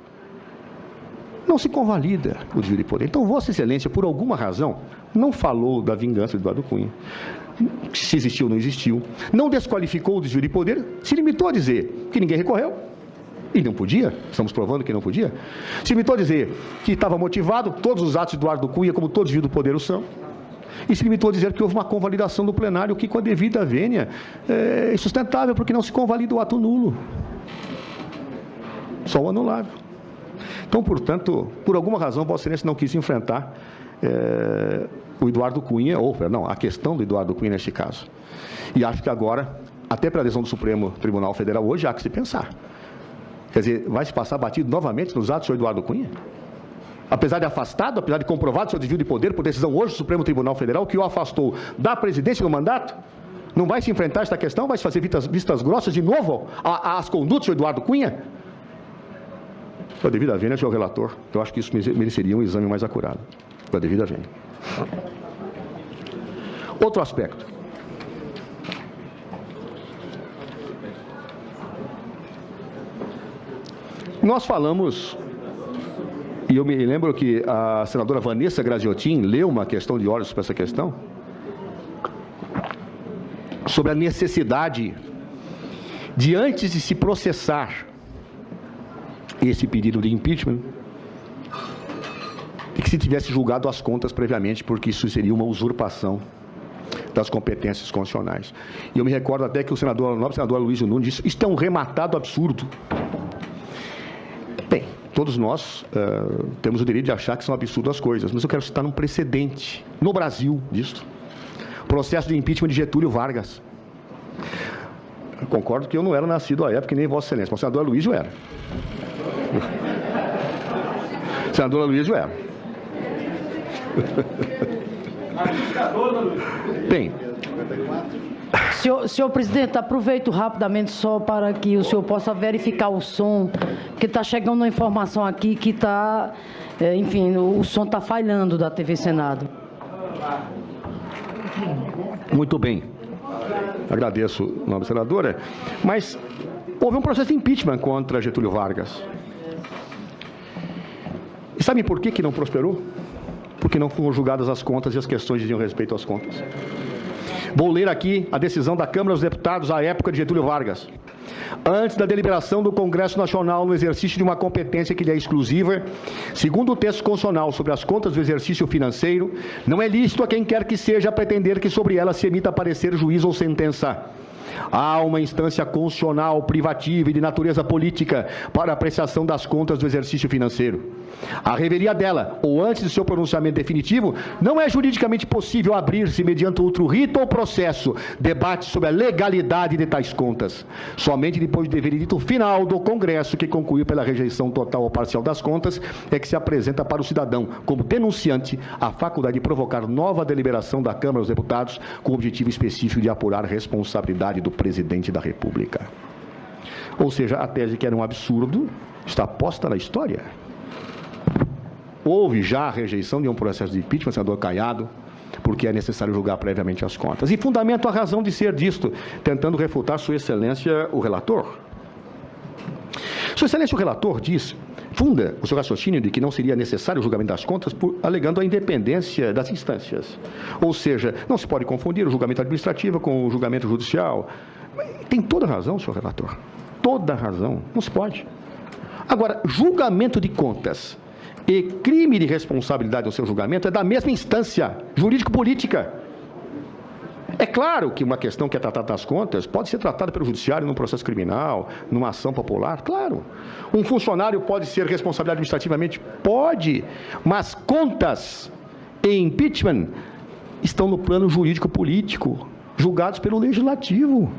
Speaker 2: Não se convalida o desvio de poder. Então, Vossa Excelência, por alguma razão, não falou da vingança de Eduardo Cunha. Se existiu ou não existiu. Não desqualificou o desvio de poder, se limitou a dizer que ninguém recorreu. E não podia, estamos provando que não podia. Se limitou a dizer que estava motivado, todos os atos de Eduardo Cunha, como todo desvio do poder o são. e se limitou a dizer que houve uma convalidação do plenário, que com a devida vênia é insustentável, porque não se convalida o ato nulo, só o anulável. Então, portanto, por alguma razão, Vossa Excelência não quis enfrentar o Eduardo Cunha, ou, não, a questão do Eduardo Cunha neste caso. E acho que agora, até pela decisão do Supremo Tribunal Federal hoje, há que se pensar. Quer dizer, vai se passar batido novamente nos atos do senhor Eduardo Cunha? Apesar de afastado, apesar de comprovado seu desvio de poder por decisão hoje do Supremo Tribunal Federal, que o afastou da presidência no mandato, não vai se enfrentar esta questão? Vai se fazer vistas grossas de novo às condutas do senhor Eduardo Cunha? Com a devida vênia, senhor relator, eu acho que isso mereceria um exame mais acurado. Com a devida vênia. Outro aspecto. Nós falamos, e eu me lembro que a senadora Vanessa Graziotin leu uma questão de ordem sobre essa questão, sobre a necessidade de, antes de se processar esse pedido de impeachment, de que se tivesse julgado as contas previamente, porque isso seria uma usurpação das competências constitucionais. E eu me recordo até que o nobre senador Aloysio Nunes disse: isto é um rematado absurdo. Bem, todos nós temos o direito de achar que são absurdas as coisas, mas eu quero citar um precedente no Brasil disso. Processo de impeachment de Getúlio Vargas. Eu concordo que eu não era nascido à época, nem Vossa Excelência, mas o senador Aloysio era. O senador Aloysio era. Bem.
Speaker 3: Senhor presidente, aproveito rapidamente só para que o senhor possa verificar o som, porque está chegando uma informação aqui que está, enfim, o som está falhando da TV Senado.
Speaker 2: Muito bem. Agradeço, nobre senadora. Mas houve um processo de impeachment contra Getúlio Vargas. E sabem por que não prosperou? Porque não foram julgadas as contas e as questões diziam respeito às contas. Vou ler aqui a decisão da Câmara dos Deputados à época de Getúlio Vargas. Antes da deliberação do Congresso Nacional no exercício de uma competência que lhe é exclusiva, segundo o texto constitucional sobre as contas do exercício financeiro, não é lícito a quem quer que seja pretender que sobre ela se emita parecer, juízo ou sentença. Há uma instância constitucional, privativa e de natureza política para apreciação das contas do exercício financeiro. A revelia dela, ou antes do seu pronunciamento definitivo, não é juridicamente possível abrir-se, mediante outro rito ou processo, debate sobre a legalidade de tais contas. Somente depois do veredito final do Congresso, que concluiu pela rejeição total ou parcial das contas, é que se apresenta para o cidadão, como denunciante, a faculdade de provocar nova deliberação da Câmara dos Deputados, com o objetivo específico de apurar a responsabilidade do presidente da República. Ou seja, a tese que era um absurdo está posta na história. Houve já a rejeição de um processo de impeachment, senador Caiado, porque é necessário julgar previamente as contas. E fundamento a razão de ser disto, tentando refutar Sua Excelência o relator. Sua Excelência o relator funda o seu raciocínio de que não seria necessário o julgamento das contas, alegando a independência das instâncias. Ou seja, não se pode confundir o julgamento administrativo com o julgamento judicial. Tem toda razão, senhor relator. Toda razão. Não se pode. Agora, julgamento de contas e crime de responsabilidade no seu julgamento é da mesma instância jurídico-política. É claro que uma questão que é tratada das contas pode ser tratada pelo judiciário num processo criminal, numa ação popular, claro. Um funcionário pode ser responsabilizado administrativamente? Pode, mas contas e impeachment estão no plano jurídico-político, julgados pelo legislativo.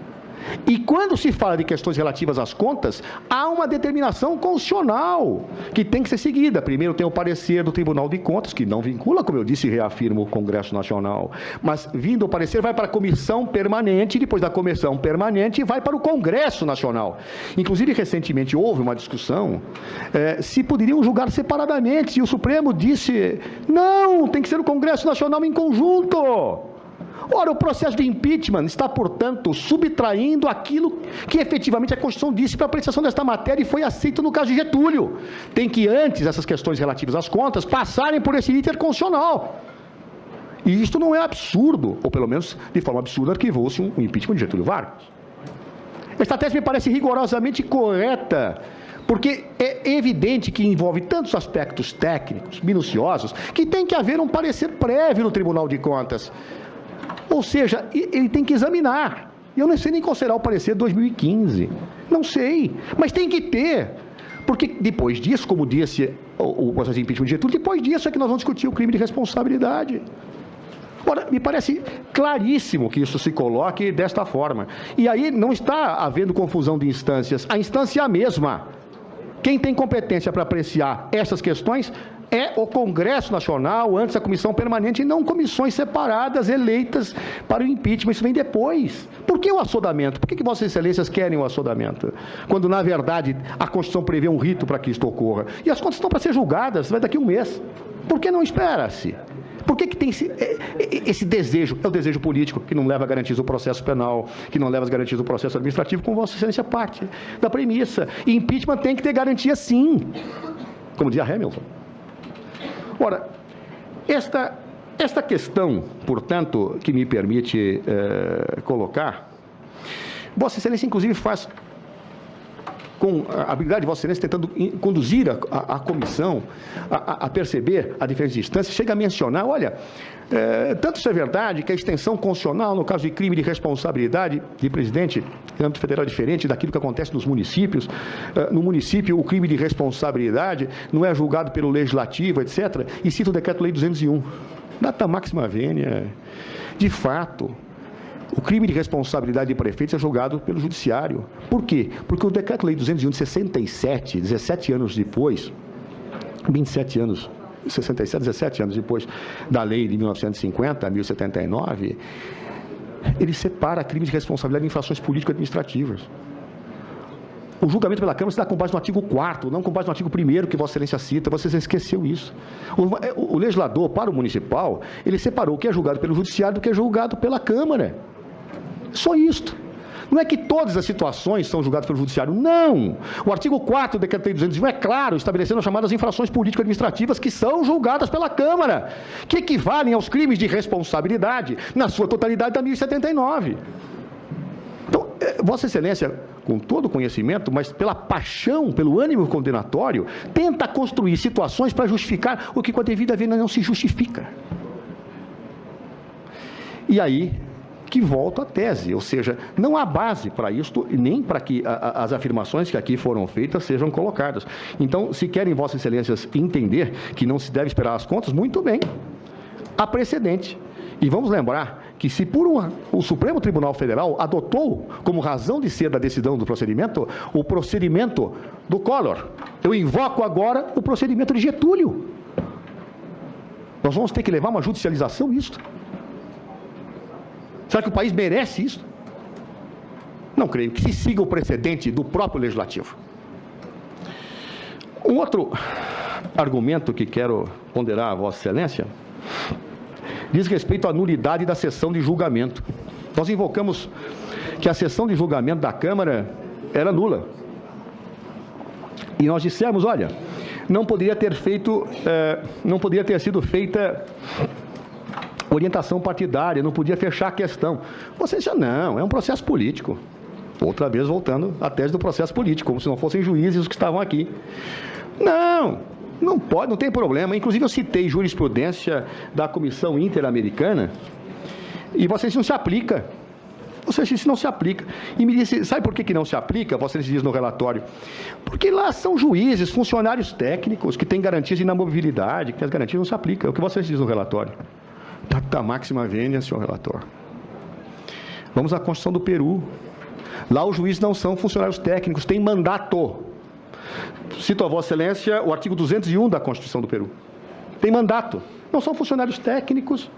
Speaker 2: E quando se fala de questões relativas às contas, há uma determinação constitucional que tem que ser seguida. Primeiro tem o parecer do Tribunal de Contas, que não vincula, como eu disse, e reafirma o Congresso Nacional. Mas, vindo o parecer, vai para a Comissão Permanente, e depois da Comissão Permanente vai para o Congresso Nacional. Inclusive, recentemente houve uma discussão se poderiam julgar separadamente, e o Supremo disse, não, tem que ser o Congresso Nacional em conjunto. Ora, o processo de impeachment está, portanto, subtraindo aquilo que efetivamente a Constituição disse para a apreciação desta matéria e foi aceito no caso de Getúlio. Tem que, antes, essas questões relativas às contas, passarem por esse iter constitucional. E isto não é absurdo, ou pelo menos de forma absurda arquivou-se um impeachment de Getúlio Vargas. Esta tese me parece rigorosamente correta, Porque é evidente que envolve tantos aspectos técnicos, minuciosos, que tem que haver um parecer prévio no Tribunal de Contas. Ou seja, ele tem que examinar. Eu não sei nem qual será o parecer de 2015. Não sei, mas tem que ter. Porque depois disso, como disse o processo de impeachment de Getúlio, depois disso é que nós vamos discutir o crime de responsabilidade. Ora, me parece claríssimo que isso se coloque desta forma. E aí não está havendo confusão de instâncias. A instância é a mesma. Quem tem competência para apreciar essas questões é o Congresso Nacional, antes a Comissão Permanente, e não comissões separadas, eleitas para o impeachment. Isso vem depois. Por que o assodamento? Por que Vossas Excelências querem o assodamento? Quando, na verdade, a Constituição prevê um rito para que isto ocorra. E as contas estão para ser julgadas, vai daqui a um mês. Por que não espera-se? Por que tem esse desejo? É o desejo político, que não leva a garantias do processo penal, que não leva as garantias do processo administrativo, com Vossa Excelência parte da premissa. E impeachment tem que ter garantia, sim. Como dizia Hamilton. Ora, esta questão, portanto, que me permite colocar, Vossa Excelência, inclusive, faz com a habilidade de Vossa Excelência, tentando conduzir a comissão a perceber a diferença de instâncias, chega a mencionar, olha, tanto isso é verdade que a extensão constitucional, no caso de crime de responsabilidade de presidente, no âmbito federal é diferente daquilo que acontece nos municípios. No município, o crime de responsabilidade não é julgado pelo Legislativo, etc. E cita o Decreto-Lei 201. Data máxima vênia. De fato, o crime de responsabilidade de prefeitos é julgado pelo Judiciário. Por quê? Porque o Decreto-Lei 201 de 67, 17 anos depois, 27 anos, 67, 17 anos depois da lei de 1950, 1079, ele separa crime de responsabilidade de infrações político-administrativas. O julgamento pela Câmara se dá com base no artigo 4º, não com base no artigo 1º que Vossa Excelência cita. Vossa Excelência esqueceu isso. O legislador, para o municipal, ele separou o que é julgado pelo Judiciário do que é julgado pela Câmara. Só isto. Não é que todas as situações são julgadas pelo Judiciário, não. O artigo 4º do Decreto-Lei 201 é claro, estabelecendo as chamadas infrações político-administrativas que são julgadas pela Câmara, que equivalem aos crimes de responsabilidade, na sua totalidade, da 1079. Então, Vossa Excelência, com todo o conhecimento, mas pela paixão, pelo ânimo condenatório, tenta construir situações para justificar o que com a devida vênia não se justifica. E aí que volta à tese, ou seja, não há base para isto, nem para que as afirmações que aqui foram feitas sejam colocadas. Então, se querem Vossas Excelências entender que não se deve esperar as contas, muito bem, há precedente. E vamos lembrar que se o Supremo Tribunal Federal adotou como razão de ser da decisão do procedimento, o procedimento do Collor, eu invoco agora o procedimento de Getúlio. Nós vamos ter que levar uma judicialização nisto. Será que o país merece isso? Não creio. Que se siga o precedente do próprio Legislativo. Um outro argumento que quero ponderar a Vossa Excelência diz respeito à nulidade da sessão de julgamento. Nós invocamos que a sessão de julgamento da Câmara era nula. E nós dissemos, olha, não poderia ter sido feita orientação partidária, não podia fechar a questão. Você disse, não, é um processo político. Outra vez voltando à tese do processo político, como se não fossem juízes os que estavam aqui. Não pode, não tem problema. Inclusive eu citei jurisprudência da Comissão Interamericana e você disse, não se aplica. Você disse, não se aplica. E me disse, sabe por que não se aplica? Você diz no relatório. Porque lá são juízes, funcionários técnicos que têm garantias de inamovibilidade, que as garantias não se aplicam. É o que você diz no relatório. Data máxima vênia, senhor relator. Vamos à Constituição do Peru. Lá os juízes não são funcionários técnicos, têm mandato. Cito a Vossa Excelência o artigo 201 da Constituição do Peru. Tem mandato. Não são funcionários técnicos,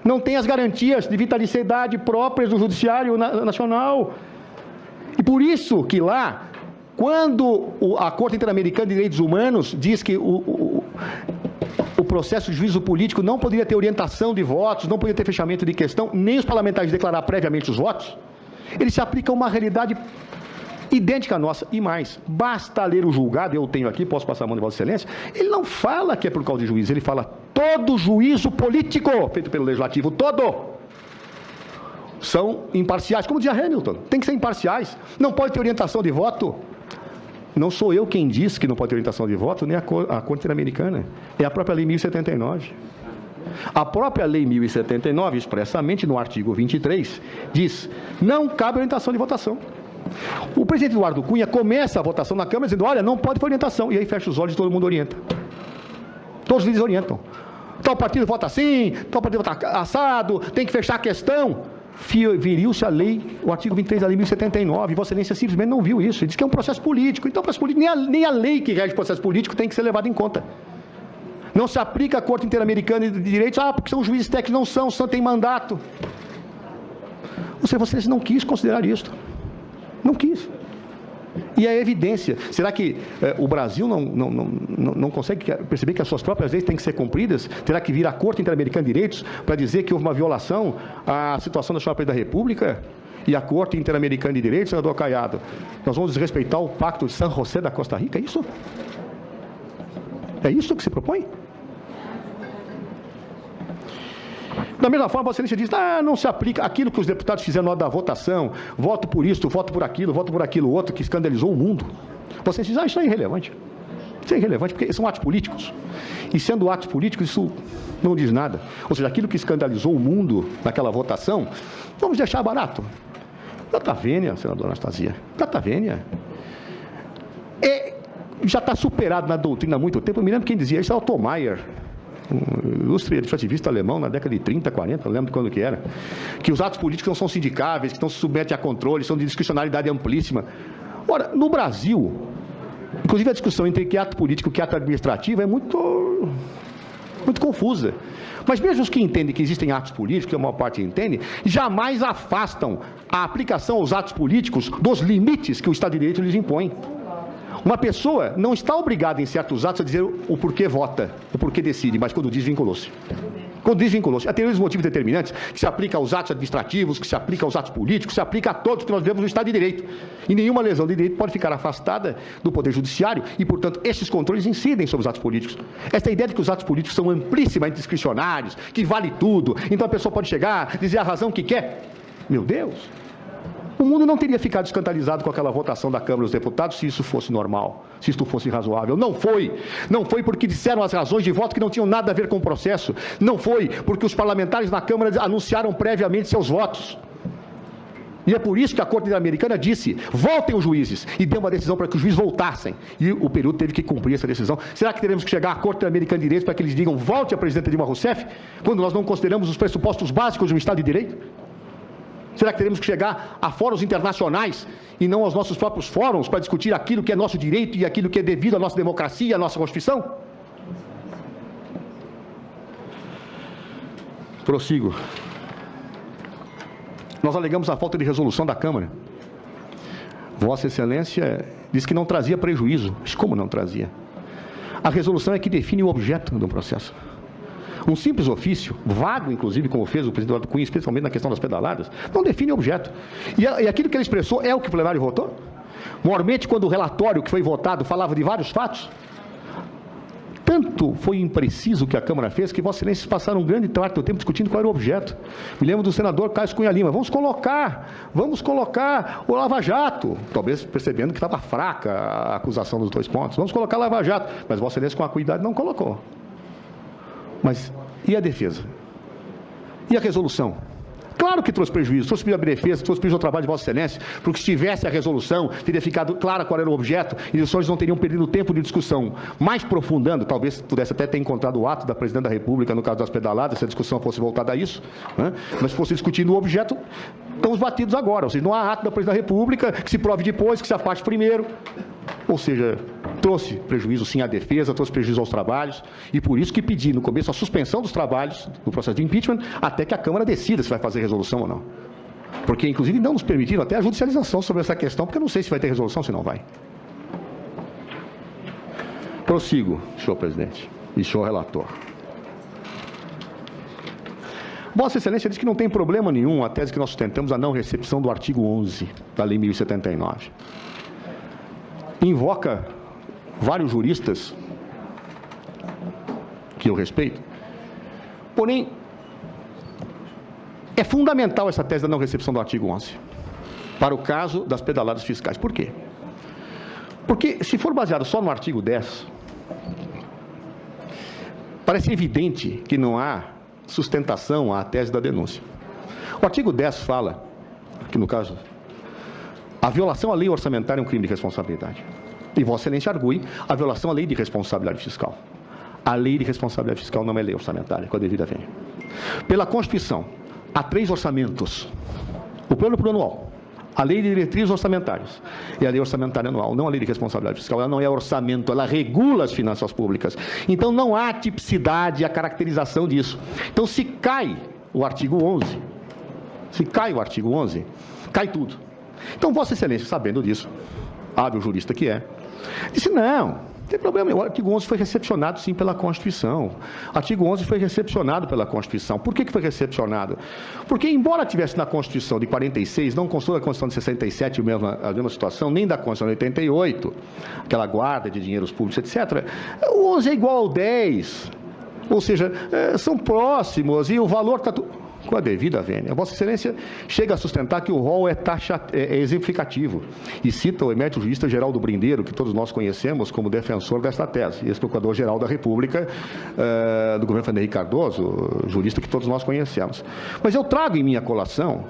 Speaker 2: não têm as garantias de vitaliciedade próprias do Judiciário Nacional. E por isso que lá, quando a Corte Interamericana de Direitos Humanos diz que o processo de juízo político não poderia ter orientação de votos, não poderia ter fechamento de questão, nem os parlamentares declarar previamente os votos, ele se aplica a uma realidade idêntica à nossa. E mais, basta ler o julgado, eu tenho aqui, posso passar a mão de Vossa Excelência, ele não fala que é por causa de juízo, ele fala todo juízo político feito pelo Legislativo, todo, são imparciais, como dizia Hamilton, tem que ser imparciais, não pode ter orientação de voto. Não sou eu quem diz que não pode ter orientação de voto, nem a Corte Interamericana. É a própria Lei 1079. A própria Lei 1079, expressamente no artigo 23, diz: não cabe orientação de votação. O presidente Eduardo Cunha começa a votação na Câmara dizendo: olha, não pode ter orientação. E aí fecha os olhos e todo mundo orienta. Todos eles orientam. Tal partido vota assim, tal partido vota assado, tem que fechar a questão. Viriu-se a lei, o artigo 23 da Lei 1079, Vossa Excelência simplesmente não viu isso. Ele diz que é um processo político. Então, processo político, nem a lei que rege o processo político tem que ser levada em conta. Não se aplica a Corte Interamericana de Direitos, porque são juízes técnicos, não tem mandato. Vossa Excelência não quis considerar isso. Não quis. E é evidência. Será que o Brasil não consegue perceber que as suas próprias leis têm que ser cumpridas? Terá que vir à Corte Interamericana de Direitos para dizer que houve uma violação à situação da senhora Presidente da República? E a Corte Interamericana de Direitos, senador Caiado, nós vamos desrespeitar o Pacto de San José da Costa Rica? É isso? É isso que se propõe? Da mesma forma, Vossa Excelência diz: não se aplica aquilo que os deputados fizeram na hora da votação, voto por isto, voto por aquilo outro, que escandalizou o mundo. Vossa Excelência diz: isso é irrelevante. Isso é irrelevante porque são atos políticos. E sendo atos políticos, isso não diz nada. Ou seja, aquilo que escandalizou o mundo naquela votação, vamos deixar barato. Data vênia, senadora Anastasia. Data vênia. Já está superado na doutrina há muito tempo. Eu me lembro quem dizia isso, é Otto Maier, um ilustre administrativista alemão na década de 30, 40, não lembro de quando que era, que os atos políticos não são sindicáveis, que não se submetem a controle, são de discricionalidade amplíssima. Ora, no Brasil, inclusive a discussão entre que ato político e que ato administrativo é muito confusa. Mas mesmo os que entendem que existem atos políticos, que a maior parte entende, jamais afastam a aplicação aos atos políticos dos limites que o Estado de Direito lhes impõe. Uma pessoa não está obrigada em certos atos a dizer o porquê vota, o porquê decide, mas quando diz, vinculou-se. Quando diz, vinculou-se. Tem os motivos determinantes que se aplica aos atos administrativos, que se aplica aos atos políticos, que se aplica a todos que nós vemos no Estado de Direito. E nenhuma lesão de direito pode ficar afastada do Poder Judiciário e, portanto, esses controles incidem sobre os atos políticos. Essa ideia de que os atos políticos são amplíssimamente discricionários, que vale tudo, então a pessoa pode chegar, dizer a razão que quer. Meu Deus! O mundo não teria ficado escandalizado com aquela votação da Câmara dos Deputados se isso fosse normal, se isso fosse razoável. Não foi. Não foi porque disseram as razões de voto que não tinham nada a ver com o processo. Não foi porque os parlamentares na Câmara anunciaram previamente seus votos. E é por isso que a Corte Interamericana disse: voltem os juízes, e deu uma decisão para que os juízes voltassem. E o Peru teve que cumprir essa decisão. Será que teremos que chegar à Corte Interamericana de Direitos para que eles digam volte a presidenta Dilma Rousseff, quando nós não consideramos os pressupostos básicos de um Estado de Direito? Será que teremos que chegar a fóruns internacionais e não aos nossos próprios fóruns para discutir aquilo que é nosso direito e aquilo que é devido à nossa democracia, à nossa Constituição? Prossigo. Nós alegamos a falta de resolução da Câmara. Vossa Excelência disse que não trazia prejuízo. Mas como não trazia? A resolução é que define o objeto do processo. Um simples ofício, vago, inclusive, como fez o presidente Eduardo Cunha, especialmente na questão das pedaladas, não define o objeto. E aquilo que ele expressou é o que o plenário votou? Maiormente, quando o relatório que foi votado falava de vários fatos, tanto foi impreciso o que a Câmara fez que Vossa Excelência passaram um grande parte do tempo discutindo qual era o objeto. Me lembro do senador Cássio Cunha Lima: vamos colocar o Lava Jato, talvez percebendo que estava fraca a acusação dos 2 pontos. Vamos colocar Lava Jato, mas Vossa Excelência, com a cuidado, não colocou. Mas e a defesa? E a resolução? Claro que trouxe prejuízo, trouxe prejuízo à defesa, trouxe prejuízo ao trabalho de Vossa Excelência, porque se tivesse a resolução, teria ficado clara qual era o objeto, e os senhores não teriam perdido tempo de discussão. Mais aprofundando, talvez pudesse até ter encontrado o ato da Presidente da República, no caso das pedaladas, se a discussão fosse voltada a isso, né? Mas se fosse discutindo o objeto, estamos batidos agora. Ou seja, não há ato da Presidente da República que se prove depois, que se afaste primeiro. Ou seja, trouxe prejuízo sim à defesa, trouxe prejuízo aos trabalhos, e por isso que pedi no começo a suspensão dos trabalhos do processo de impeachment até que a Câmara decida se vai fazer resolução ou não. Porque, inclusive, não nos permitiram até a judicialização sobre essa questão, porque eu não sei se vai ter resolução, se não vai. Prossigo, senhor presidente e senhor relator. Vossa Excelência diz que não tem problema nenhum a tese que nós sustentamos a não recepção do artigo 11 da Lei 1079. Invoca vários juristas que eu respeito, porém, é fundamental essa tese da não recepção do artigo 11 para o caso das pedaladas fiscais. Por quê? Porque se for baseado só no artigo 10, parece evidente que não há sustentação à tese da denúncia. O artigo 10 fala, que no caso, a violação à lei orçamentária é um crime de responsabilidade. E Vossa Excelência argue a violação à lei de responsabilidade fiscal. A lei de responsabilidade fiscal não é lei orçamentária, com a devida vênia. Pela Constituição, há 3 orçamentos. O plano plurianual, a lei de diretrizes orçamentárias e a lei orçamentária anual, não a lei de responsabilidade fiscal. Ela não é orçamento, ela regula as finanças públicas. Então, não há tipicidade, a caracterização disso. Então, se cai o artigo 11, cai tudo. Então, Vossa Excelência, sabendo disso, hábil jurista que é, disse, não tem problema, o artigo 11 foi recepcionado, sim, pela Constituição. O artigo 11 foi recepcionado pela Constituição. Por que foi recepcionado? Porque, embora tivesse na Constituição de 46, não constou da Constituição de 67 a mesma situação, nem da Constituição de 88, aquela guarda de dinheiros públicos, etc., o 11 é igual ao 10, ou seja, são próximos e o valor está tudo... Com a devida vênia, Vossa Excelência chega a sustentar que o rol é exemplificativo e cita o emérito jurista Geraldo Brindeiro, que todos nós conhecemos como defensor desta tese, ex-procurador-geral da República do governo Fernando Henrique Cardoso, jurista que todos nós conhecemos. Mas eu trago em minha colação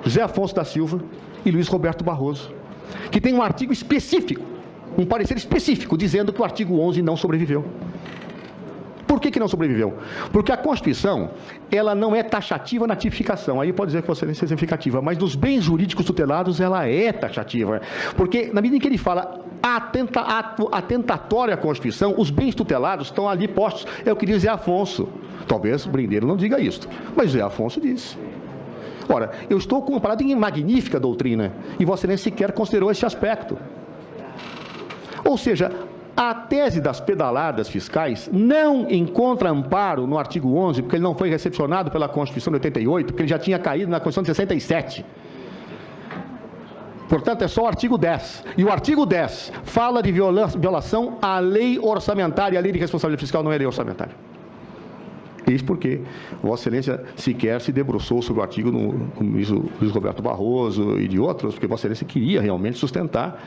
Speaker 2: José Afonso da Silva e Luiz Roberto Barroso, que tem um artigo específico, um parecer específico, dizendo que o artigo 11 não sobreviveu. Por que não sobreviveu? Porque a Constituição, ela não é taxativa na tipificação. Aí pode dizer que Vossa Excelência é exemplificativa, mas nos bens jurídicos tutelados ela é taxativa. Porque na medida em que ele fala atentatória à Constituição, os bens tutelados estão ali postos. É o que diz Zé Afonso. Talvez o Brindeiro não diga isso, mas Zé Afonso disse. Ora, eu estou com uma parada em magnífica doutrina, e Vossa Excelência sequer considerou esse aspecto. Ou seja, a tese das pedaladas fiscais não encontra amparo no artigo 11, porque ele não foi recepcionado pela Constituição de 88, porque ele já tinha caído na Constituição de 67. Portanto, é só o artigo 10. E o artigo 10 fala de violação à lei orçamentária, a lei de responsabilidade fiscal não é lei orçamentária. Isso porque Vossa Excelência sequer se debruçou sobre o artigo, como diz o Luiz Roberto Barroso e de outros, porque Vossa Excelência queria realmente sustentar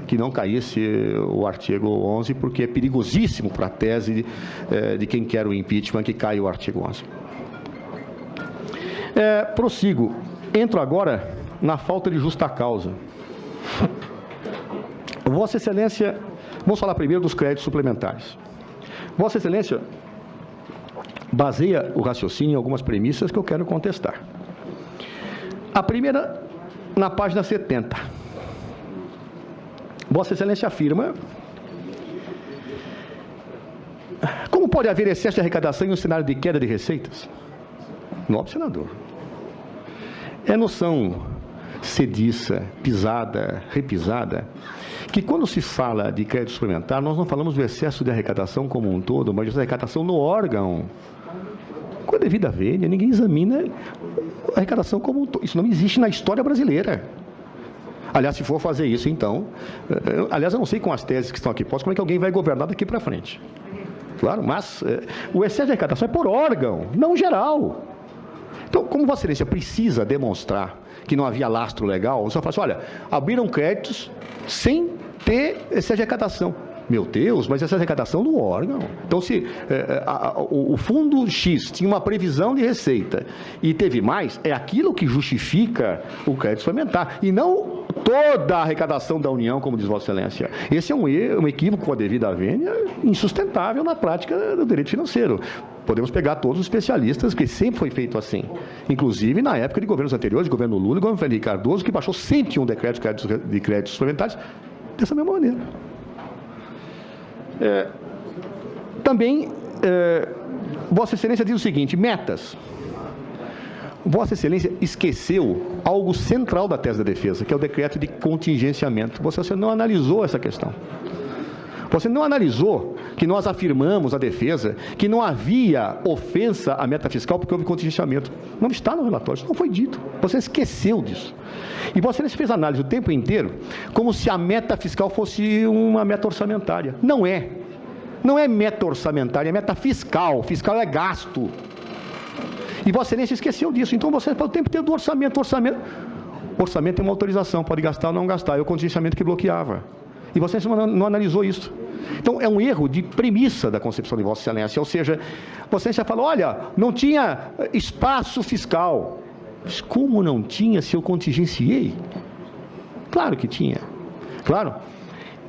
Speaker 2: que não caísse o artigo 11, porque é perigosíssimo para a tese de quem quer o impeachment que caia o artigo 11. Prossigo. Entro agora na falta de justa causa. Vossa Excelência, vamos falar primeiro dos créditos suplementares. Vossa Excelência baseia o raciocínio em algumas premissas que eu quero contestar. A primeira, na página 70. Vossa Excelência afirma: como pode haver excesso de arrecadação em um cenário de queda de receitas? Nobre senador, é noção sediça, pisada, repisada, que quando se fala de crédito suplementar, nós não falamos do excesso de arrecadação como um todo, mas de arrecadação no órgão. Com a devida vênia, ninguém examina a arrecadação como um todo. Isso não existe na história brasileira. Aliás, se for fazer isso, então... Aliás, eu não sei com as teses que estão aqui postas como é que alguém vai governar daqui para frente. Claro, mas o excesso de arrecadação é por órgão, não geral. Então, como Vossa Excelência precisa demonstrar que não havia lastro legal, você fala assim, olha, abriram créditos sem ter excesso de arrecadação. Meu Deus, mas essa arrecadação do órgão. Então, se o fundo X tinha uma previsão de receita e teve mais, é aquilo que justifica o crédito suplementar, e não toda a arrecadação da União, como diz Vossa Excelência. Esse é um equívoco, com a devida vênia, insustentável na prática do direito financeiro. Podemos pegar todos os especialistas, que sempre foi feito assim. Inclusive, na época de governos anteriores, governo Lula e governo Fernando Henrique Cardoso, que baixou 101 decretos de créditos suplementares dessa mesma maneira. Também, Vossa Excelência diz o seguinte, metas. Vossa Excelência esqueceu algo central da tese da defesa, que é o decreto de contingenciamento. Vossa Excelência não analisou essa questão. Você não analisou que nós afirmamos a defesa que não havia ofensa à meta fiscal porque houve contingenciamento. Não está no relatório, isso não foi dito. Você esqueceu disso. E você fez análise o tempo inteiro como se a meta fiscal fosse uma meta orçamentária. Não é. Não é meta orçamentária, é meta fiscal. Fiscal é gasto. E Vossa Excelência esqueceu disso. Então você fala o tempo inteiro do orçamento. Orçamento é uma autorização, pode gastar ou não gastar. É o contingenciamento que bloqueava. E Vossa Excelência não analisou isso. Então, é um erro de premissa da concepção de Vossa Excelência, ou seja, Vossa Excelência falou, olha, não tinha espaço fiscal. Mas como não tinha se eu contingenciei? Claro que tinha, claro.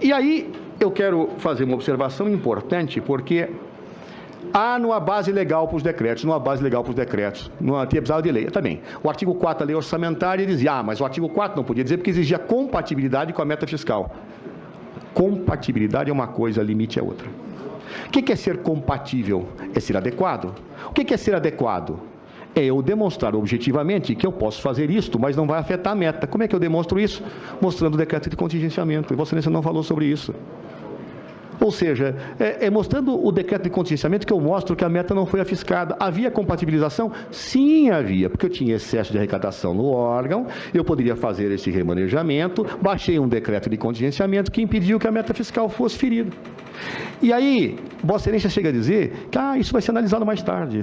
Speaker 2: E aí, eu quero fazer uma observação importante, porque há numa base legal para os decretos, não tinha precisado de lei, também. O artigo 4 da lei orçamentária dizia, mas o artigo 4 não podia dizer porque exigia compatibilidade com a meta fiscal. Compatibilidade é uma coisa, limite é outra. O que é ser compatível? É ser adequado. O que é ser adequado? É eu demonstrar objetivamente que eu posso fazer isto, mas não vai afetar a meta. Como é que eu demonstro isso? Mostrando o decreto de contingenciamento. E Vossa Excelência não falou sobre isso. Ou seja, mostrando o decreto de contingenciamento que eu mostro que a meta não foi afiscada. Havia compatibilização? Sim, havia, porque eu tinha excesso de arrecadação no órgão, eu poderia fazer esse remanejamento, baixei um decreto de contingenciamento que impediu que a meta fiscal fosse ferida. E aí, Vossa Excelência chega a dizer que isso vai ser analisado mais tarde.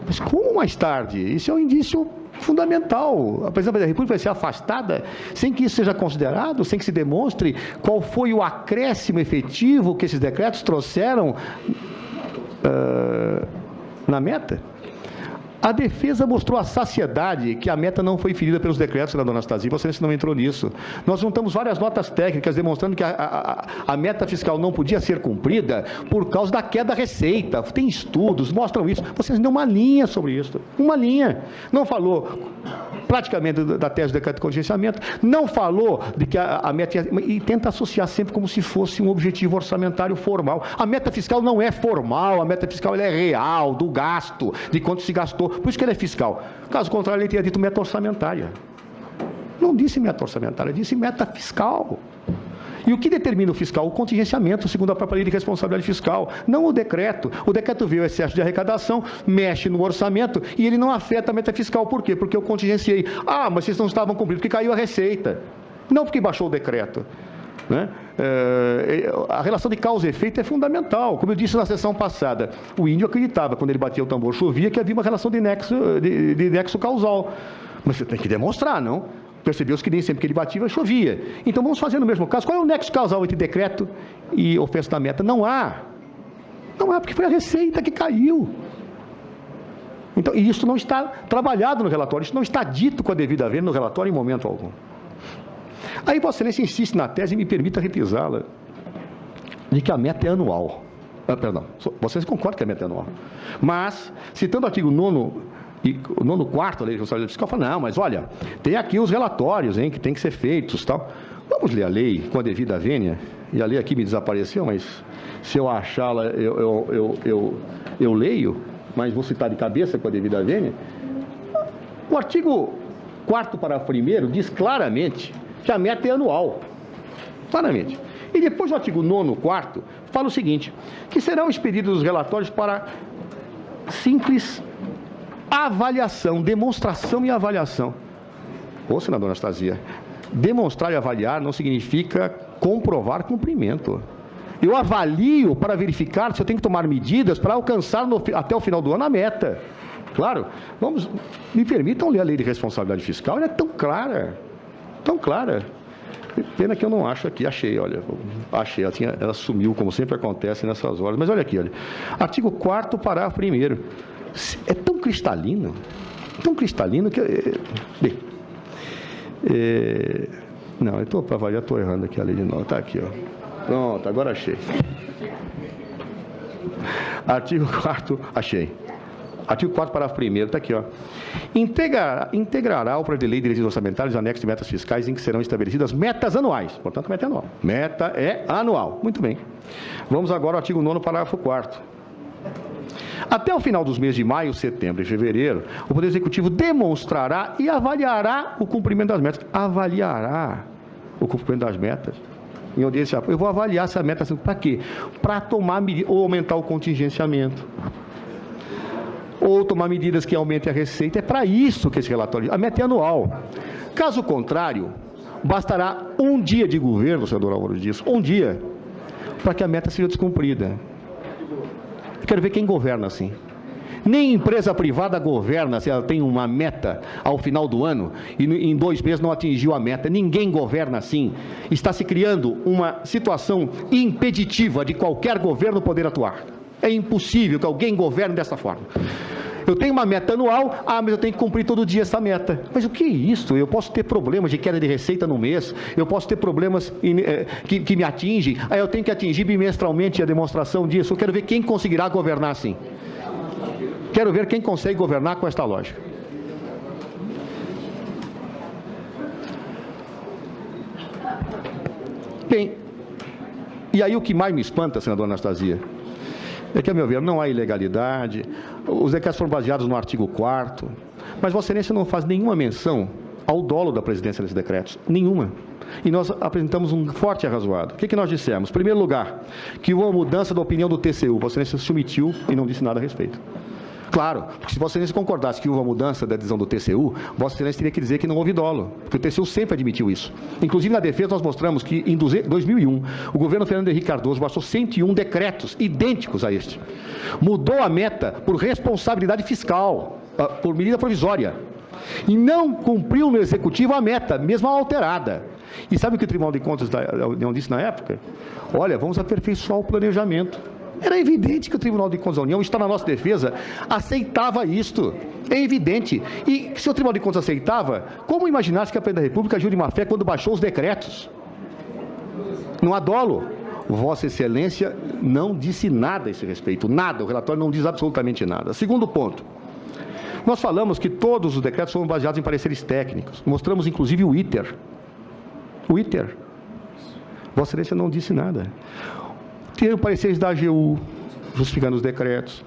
Speaker 2: Mas como mais tarde? Isso é um indício fundamental. A Presidência da República vai ser afastada sem que isso seja considerado, sem que se demonstre qual foi o acréscimo efetivo que esses decretos trouxeram na meta. A defesa mostrou a saciedade que a meta não foi ferida pelos decretos, senadora Anastasia, Vossa Excelência não entrou nisso. Nós juntamos várias notas técnicas demonstrando que a meta fiscal não podia ser cumprida por causa da queda da receita. Tem estudos, mostram isso. Vossa Excelência deu uma linha sobre isso. Uma linha. Não falou praticamente da tese do decreto de contingenciamento, não falou de que a meta... E tenta associar sempre como se fosse um objetivo orçamentário formal. A meta fiscal não é formal, a meta fiscal ela é real, do gasto, de quanto se gastou. Por isso que ela é fiscal. Caso contrário, ele teria dito meta orçamentária. Não disse meta orçamentária, disse meta fiscal. E o que determina o fiscal? O contingenciamento, segundo a própria lei de responsabilidade fiscal, não o decreto. O decreto vê o excesso de arrecadação, mexe no orçamento e ele não afeta a meta fiscal. Por quê? Porque eu contingenciei. Mas vocês não estavam cumprindo, porque caiu a receita. Não porque baixou o decreto. Né? A relação de causa e efeito é fundamental. Como eu disse na sessão passada, o índio acreditava, quando ele batia o tambor, chovia, que havia uma relação de nexo causal. Mas você tem que demonstrar, não? Percebeu-se que nem sempre que ele batia, chovia. Então vamos fazer no mesmo caso. Qual é o nexo causal entre decreto e ofensa da meta? Não há. Não há, porque foi a receita que caiu. Então, e isso não está trabalhado no relatório, isso não está dito com a devida vênia no relatório em momento algum. Aí Vossa Excelência insiste na tese, e me permita repisá-la, de que a meta é anual. Perdão, Vossa Excelência concorda que a meta é anual. Mas, citando o artigo 9º e o 9º da Lei de Responsabilidade Fiscal, fala, não, mas olha, tem aqui os relatórios, que tem que ser feitos, tal. Vamos ler a lei com a devida vênia, e a lei aqui me desapareceu, mas se eu achá-la, eu leio, mas vou citar de cabeça com a devida vênia. O artigo 4º, parágrafo 1º, diz claramente que a meta é anual, claramente. E depois o artigo 9º, 4º, fala o seguinte, que serão expedidos os relatórios para simples avaliação, demonstração e avaliação. Ô, senadora Anastasia, demonstrar e avaliar não significa comprovar cumprimento. Eu avalio para verificar se eu tenho que tomar medidas para alcançar até o final do ano a meta. Claro, me permitam ler a lei de responsabilidade fiscal, ela é tão clara, tão clara. Pena que eu não acho aqui, achei, olha, achei, ela sumiu, como sempre acontece nessas horas, mas olha aqui, olha, artigo 4º, parágrafo 1º, é tão cristalino que, bem, não, eu estou para avaliar, estou errando aqui a lei de novo, está aqui, ó, pronto, agora achei, artigo 4º, achei. Artigo 4º, parágrafo 1º, está aqui, ó. Integrará o projeto de lei de direitos orçamentários anexos de metas fiscais em que serão estabelecidas metas anuais. Portanto, meta é anual. Meta é anual. Muito bem. Vamos agora ao artigo 9º, parágrafo 4º. Até o final dos meses de maio, setembro e fevereiro, o Poder Executivo demonstrará e avaliará o cumprimento das metas. Avaliará o cumprimento das metas. Em audiência, eu vou avaliar se a meta... Para quê? Para tomar medida ou aumentar o contingenciamento. Ou tomar medidas que aumentem a receita. É para isso que esse relatório... A meta é anual. Caso contrário, bastará um dia de governo, senador Álvaro Dias, um dia, para que a meta seja descumprida. Eu quero ver quem governa assim. Nem empresa privada governa se ela tem uma meta ao final do ano e em 2 meses não atingiu a meta. Ninguém governa assim. Está se criando uma situação impeditiva de qualquer governo poder atuar. É impossível que alguém governe dessa forma. Eu tenho uma meta anual, mas eu tenho que cumprir todo dia essa meta. Mas o que é isso? Eu posso ter problemas de queda de receita no mês, eu posso ter problemas que me atingem, aí eu tenho que atingir bimestralmente a demonstração disso. Eu quero ver quem conseguirá governar assim. Quero ver quem consegue governar com esta lógica. Bem, e aí o que mais me espanta, senadora Anastasia, é que, a meu ver, não há ilegalidade, os decretos foram baseados no artigo 4º, mas Vossa Excelência não faz nenhuma menção ao dolo da presidência desses decretos, nenhuma. E nós apresentamos um forte arrazoado. O que nós dissemos? Em primeiro lugar, que houve uma mudança da opinião do TCU, Vossa Excelência se omitiu e não disse nada a respeito. Claro, porque se Vossa Excelência concordasse que houve uma mudança da decisão do TCU, Vossa Excelência teria que dizer que não houve dolo, porque o TCU sempre admitiu isso. Inclusive, na defesa, nós mostramos que em 2001, o governo Fernando Henrique Cardoso baixou 101 decretos idênticos a este. Mudou a meta por responsabilidade fiscal, por medida provisória, e não cumpriu no Executivo a meta, mesmo alterada. E sabe o que o Tribunal de Contas da União disse na época? Olha, vamos aperfeiçoar o planejamento. Era evidente que o Tribunal de Contas da União, está na nossa defesa, aceitava isto. É evidente. E se o Tribunal de Contas aceitava, como imaginasse que a Presidência da República agiu de má fé quando baixou os decretos? Não há dolo. Vossa Excelência não disse nada a esse respeito. Nada. O relatório não diz absolutamente nada. Segundo ponto. Nós falamos que todos os decretos foram baseados em pareceres técnicos. Mostramos, inclusive, o ITER. O ITER. Vossa Excelência não disse nada. Teve pareceres da AGU, justificando os decretos.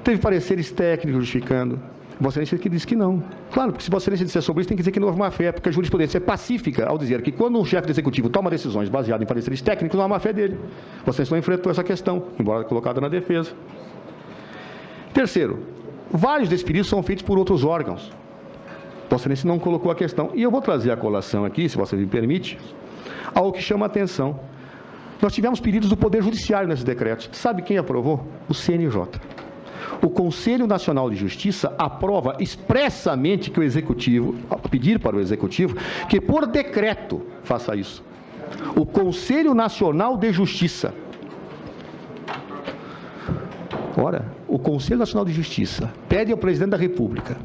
Speaker 2: Teve pareceres técnicos justificando. Vossa Excelência que disse que não. Claro, porque se Vossa Excelência disser sobre isso, tem que dizer que não houve má-fé, porque a jurisprudência é pacífica ao dizer que quando um chefe do Executivo toma decisões baseadas em pareceres técnicos, não há má-fé dele. Vossa Excelência não enfrentou essa questão, embora colocada na defesa. Terceiro, vários desses pedidos são feitos por outros órgãos. Vossa Excelência não colocou a questão. E eu vou trazer a colação aqui, se você me permite, ao que chama a atenção. Nós tivemos pedidos do Poder Judiciário nesses decretos. Sabe quem aprovou? O CNJ. O Conselho Nacional de Justiça aprova expressamente que o Executivo, pedir para o Executivo, que por decreto faça isso. O Conselho Nacional de Justiça. Ora, o Conselho Nacional de Justiça pede ao Presidente da República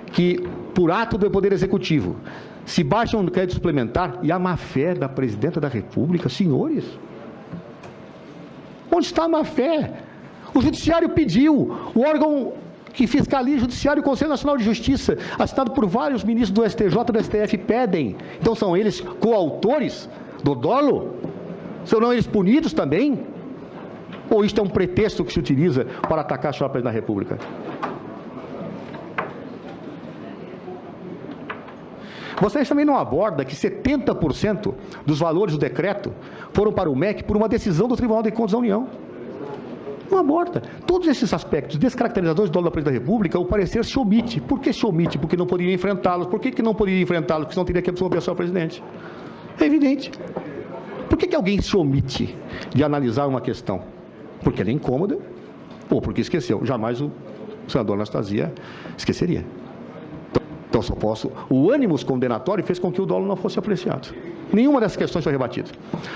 Speaker 2: que, por ato do Poder Executivo, se baixe um crédito suplementar e a má-fé da Presidenta da República, senhores. Onde está a má-fé? O Judiciário pediu, o órgão que fiscaliza o Judiciário, o Conselho Nacional de Justiça, assinado por vários ministros do STJ e do STF, pedem. Então são eles coautores do dolo? São não eles punidos também? Ou isto é um pretexto que se utiliza para atacar a senhora Presidente da República? Vocês também não abordam que 70% dos valores do decreto foram para o MEC por uma decisão do Tribunal de Contas da União. Não aborda. Todos esses aspectos descaracterizadores do dolo da Presidência da República, o parecer se omite. Por que se omite? Porque não poderia enfrentá-los. Por que não poderia enfrentá-los? Porque senão teria que absolver o presidente. É evidente. Por que alguém se omite de analisar uma questão? Porque ela é incômoda ou porque esqueceu. Jamais o senador Anastasia esqueceria. Então, só posso... O ânimos condenatório fez com que o dolo não fosse apreciado. Nenhuma dessas questões foi rebatida.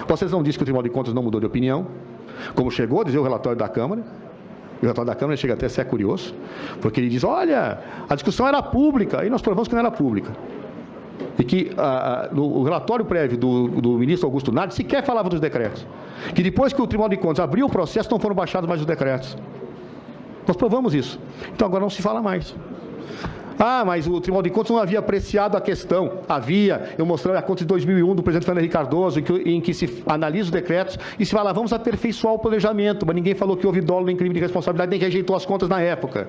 Speaker 2: Vocês não dizem que o Tribunal de Contas não mudou de opinião, como chegou a dizer o relatório da Câmara. O relatório da Câmara chega até a ser curioso, porque ele diz, olha, a discussão era pública, e nós provamos que não era pública. E que no relatório prévio do ministro Augusto Nardes sequer falava dos decretos. Que depois que o Tribunal de Contas abriu o processo, não foram baixados mais os decretos. Nós provamos isso. Então agora não se fala mais. Ah, mas o Tribunal de Contas não havia apreciado a questão. Havia. Eu mostrei a conta de 2001 do presidente Fernando Henrique Cardoso, em que se analisa os decretos e se fala, vamos aperfeiçoar o planejamento, mas ninguém falou que houve dolo nem crime de responsabilidade, nem rejeitou as contas na época.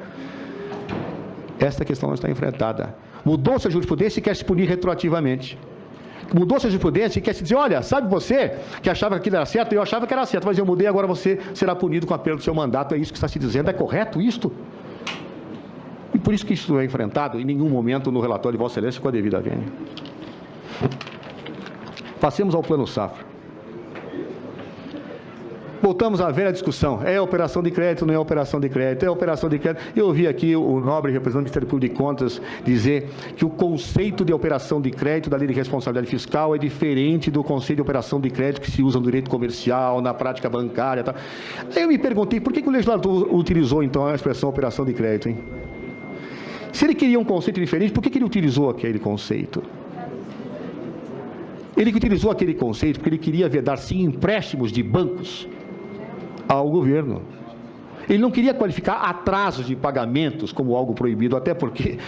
Speaker 2: Esta questão não está enfrentada. Mudou-se a jurisprudência e quer se punir retroativamente. Mudou-se a jurisprudência e quer se dizer, olha, sabe você que achava que aquilo era certo, eu achava que era certo, mas eu mudei, agora você será punido com a perda do seu mandato. É isso que está se dizendo. É correto isto? E por isso que isso não é enfrentado em nenhum momento no relatório de Vossa Excelência com a devida vênia. Passemos ao Plano Safra. Voltamos à velha discussão. É operação de crédito, não é operação de crédito, é operação de crédito. Eu ouvi aqui o nobre representante do Ministério Público de Contas dizer que o conceito de operação de crédito da Lei de Responsabilidade Fiscal é diferente do conceito de operação de crédito que se usa no direito comercial, na prática bancária. Tá? Aí eu me perguntei, por que o legislador utilizou, então, a expressão operação de crédito, hein? Se ele queria um conceito diferente, por que ele utilizou aquele conceito? Ele utilizou aquele conceito porque ele queria vedar, sim, empréstimos de bancos ao governo. Ele não queria qualificar atrasos de pagamentos como algo proibido, até porque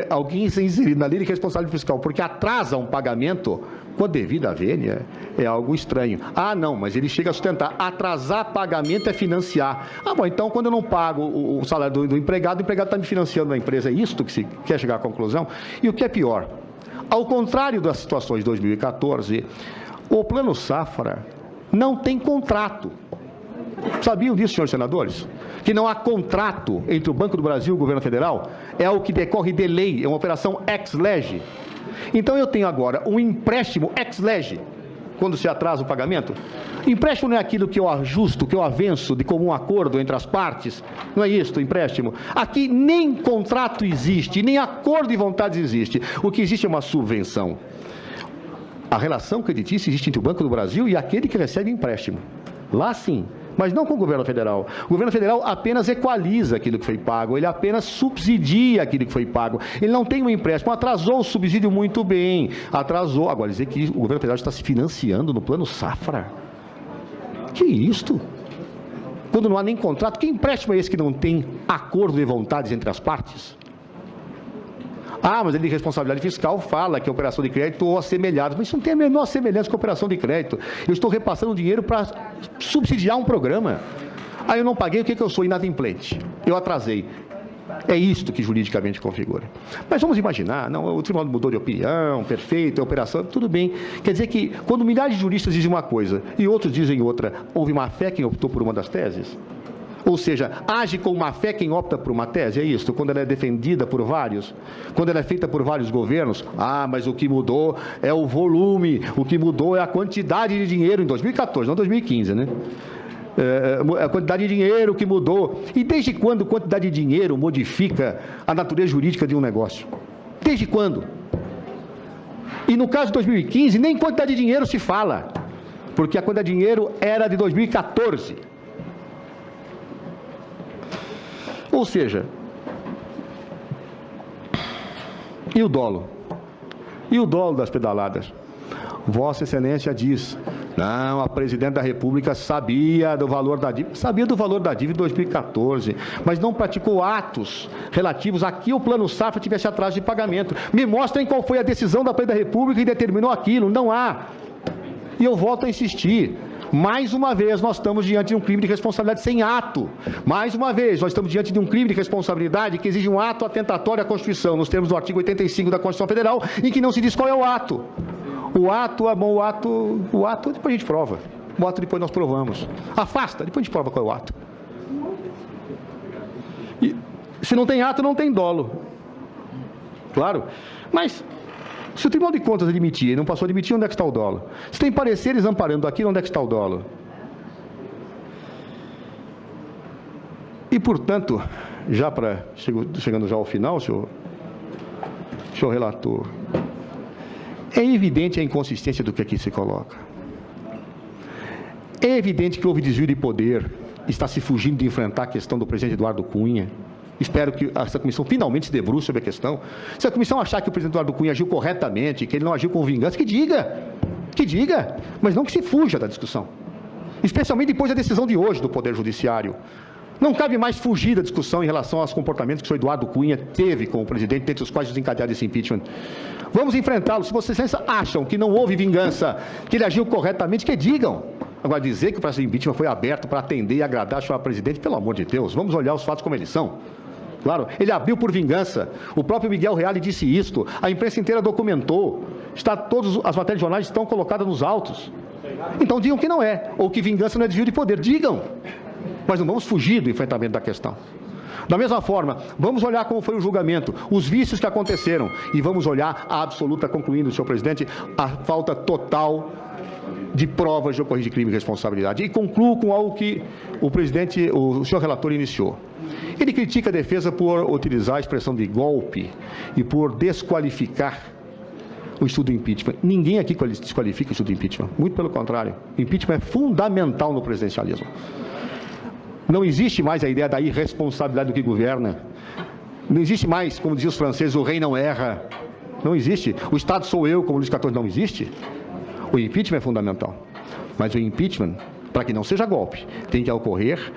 Speaker 2: alguém se inserido na lei de responsabilidade fiscal, porque atrasa um pagamento com a devida vênia é algo estranho. Ah, não, mas ele chega a sustentar, atrasar pagamento é financiar. Ah, bom, então quando eu não pago o salário do empregado, o empregado está me financiando na empresa. É isto que se quer chegar à conclusão? E o que é pior, ao contrário das situações de 2014, o Plano Safra não tem contrato. Sabiam disso, senhores senadores? Que não há contrato entre o Banco do Brasil e o governo federal? É algo que decorre de lei, é uma operação ex lege. Então eu tenho agora um empréstimo ex lege, quando se atrasa o pagamento. Empréstimo não é aquilo que eu ajusto, que eu avenço de comum acordo entre as partes. Não é isso, empréstimo. Aqui nem contrato existe, nem acordo de vontades existe. O que existe é uma subvenção. A relação creditícia existe entre o Banco do Brasil e aquele que recebe empréstimo. Lá sim. Mas não com o governo federal. O governo federal apenas equaliza aquilo que foi pago, ele apenas subsidia aquilo que foi pago. Ele não tem um empréstimo, atrasou o subsídio muito bem, atrasou. Agora, dizer que o governo federal está se financiando no Plano Safra. Que isto? Quando não há nem contrato, que empréstimo é esse que não tem acordo de vontades entre as partes? Ah, mas ele de responsabilidade fiscal fala que é operação de crédito ou assemelhado. Mas isso não tem a menor semelhança com a operação de crédito. Eu estou repassando dinheiro para subsidiar um programa. Aí eu não paguei, o que eu sou? Inadimplente. Eu atrasei. É isto que juridicamente configura. Mas vamos imaginar, não, o tribunal mudou de opinião, perfeito, é operação, tudo bem. Quer dizer que quando milhares de juristas dizem uma coisa e outros dizem outra, houve má fé quem optou por uma das teses? Ou seja, age com má fé quem opta por uma tese, é isso? Quando ela é defendida por vários, quando ela é feita por vários governos, mas o que mudou é o volume, o que mudou é a quantidade de dinheiro em 2014, não 2015, né? A quantidade de dinheiro que mudou. E desde quando quantidade de dinheiro modifica a natureza jurídica de um negócio? Desde quando? E no caso de 2015, nem quantidade de dinheiro se fala, porque a quantidade de dinheiro era de 2014. Ou seja, e o dolo? E o dolo das pedaladas? Vossa Excelência diz, não, a Presidente da República sabia do valor da dívida de 2014, mas não praticou atos relativos a que o Plano Safra tivesse atraso de pagamento. Me mostrem qual foi a decisão da Presidente da República que determinou aquilo. Não há. E eu volto a insistir. Mais uma vez, nós estamos diante de um crime de responsabilidade sem ato. Mais uma vez, nós estamos diante de um crime de responsabilidade que exige um ato atentatório à Constituição, nos termos do artigo 85 da Constituição Federal, em que não se diz qual é o ato. O ato, depois a gente prova. O ato depois nós provamos. Afasta, depois a gente prova qual é o ato. E, se não tem ato, não tem dolo. Claro, mas... se o Tribunal de Contas admitir e não passou a admitir, onde é que está o dolo? Se tem pareceres amparando aquilo, onde é que está o dolo? E, portanto, chegando já ao final, senhor relator, é evidente a inconsistência do que aqui se coloca. É evidente que houve desvio de poder, está se fugindo de enfrentar a questão do presidente Eduardo Cunha. Espero que essa comissão finalmente se debruce sobre a questão. Se a comissão achar que o presidente Eduardo Cunha agiu corretamente, que ele não agiu com vingança, que diga, mas não que se fuja da discussão. Especialmente depois da decisão de hoje do Poder Judiciário. Não cabe mais fugir da discussão em relação aos comportamentos que o senhor Eduardo Cunha teve com o presidente, dentre os quais desencadearam esse impeachment. Vamos enfrentá-lo. Se vocês acham que não houve vingança, que ele agiu corretamente, que digam. Agora, dizer que o processo de impeachment foi aberto para atender e agradar o senhor presidente, pelo amor de Deus, vamos olhar os fatos como eles são. Claro, ele abriu por vingança. O próprio Miguel Reale disse isto. A imprensa inteira documentou. Todas as matérias de jornais estão colocadas nos autos. Então digam que não é. Ou que vingança não é desvio de poder. Digam. Mas não vamos fugir do enfrentamento da questão. Da mesma forma, vamos olhar como foi o julgamento, os vícios que aconteceram e vamos olhar a absoluta, concluindo, senhor presidente, a falta total de provas de ocorrido de crime e responsabilidade. E concluo com algo que o senhor relator iniciou. Ele critica a defesa por utilizar a expressão de golpe e por desqualificar o estudo do impeachment. Ninguém aqui desqualifica o estudo do impeachment. Muito pelo contrário. O impeachment é fundamental no presidencialismo. Não existe mais a ideia da irresponsabilidade do que governa. Não existe mais, como diziam os franceses, o rei não erra. Não existe. O Estado sou eu, como Luís XIV, não existe. O impeachment é fundamental. Mas o impeachment, para que não seja golpe, tem que ocorrer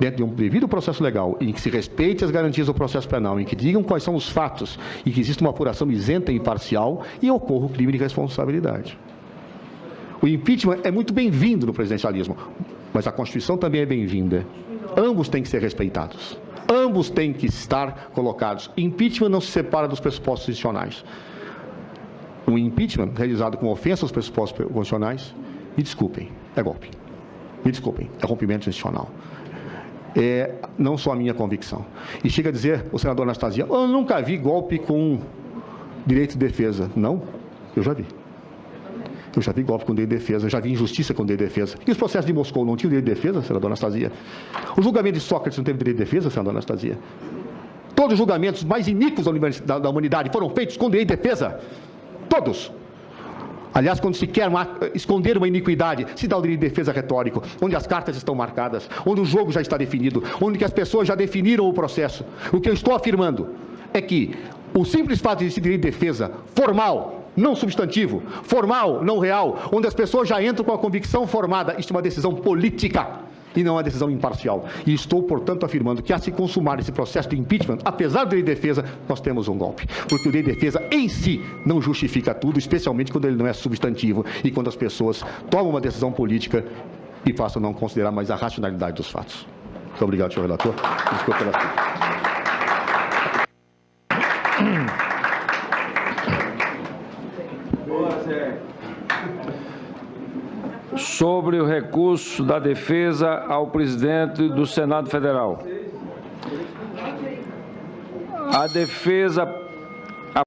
Speaker 2: dentro de um devido processo legal, em que se respeite as garantias do processo penal, em que digam quais são os fatos e que exista uma apuração isenta e imparcial e ocorra o crime de responsabilidade. O impeachment é muito bem-vindo no presidencialismo, mas a Constituição também é bem-vinda. Ambos têm que ser respeitados. Ambos têm que estar colocados. Impeachment não se separa dos pressupostos constitucionais. Um impeachment realizado com ofensa aos pressupostos constitucionais, me desculpem, é golpe. Me desculpem, é rompimento institucional. É não só a minha convicção. E chega a dizer o senador Anastasia, eu nunca vi golpe com direito de defesa. Não, eu já vi. Eu já vi golpe com direito de defesa, já vi injustiça com direito de defesa. E os processos de Moscou não tinham direito de defesa, senador Anastasia? O julgamento de Sócrates não teve direito de defesa, senador Anastasia? Todos os julgamentos mais iníquos da humanidade foram feitos com direito de defesa. Todos. Aliás, quando se quer esconder uma iniquidade, se dá o direito de defesa retórico, onde as cartas estão marcadas, onde o jogo já está definido, onde que as pessoas já definiram o processo. O que eu estou afirmando é que o simples fato de existir direito de defesa formal, não substantivo, formal, não real, onde as pessoas já entram com a convicção formada, isso é uma decisão política e não uma decisão imparcial. E estou, portanto, afirmando que, a se consumar esse processo de impeachment, apesar do direito de defesa, nós temos um golpe. Porque o direito de defesa, em si, não justifica tudo, especialmente quando ele não é substantivo e quando as pessoas tomam uma decisão política e passam a não considerar mais a racionalidade dos fatos. Muito obrigado, senhor relator. Desculpe pela
Speaker 1: sobre o recurso da defesa ao presidente do Senado Federal. A defesa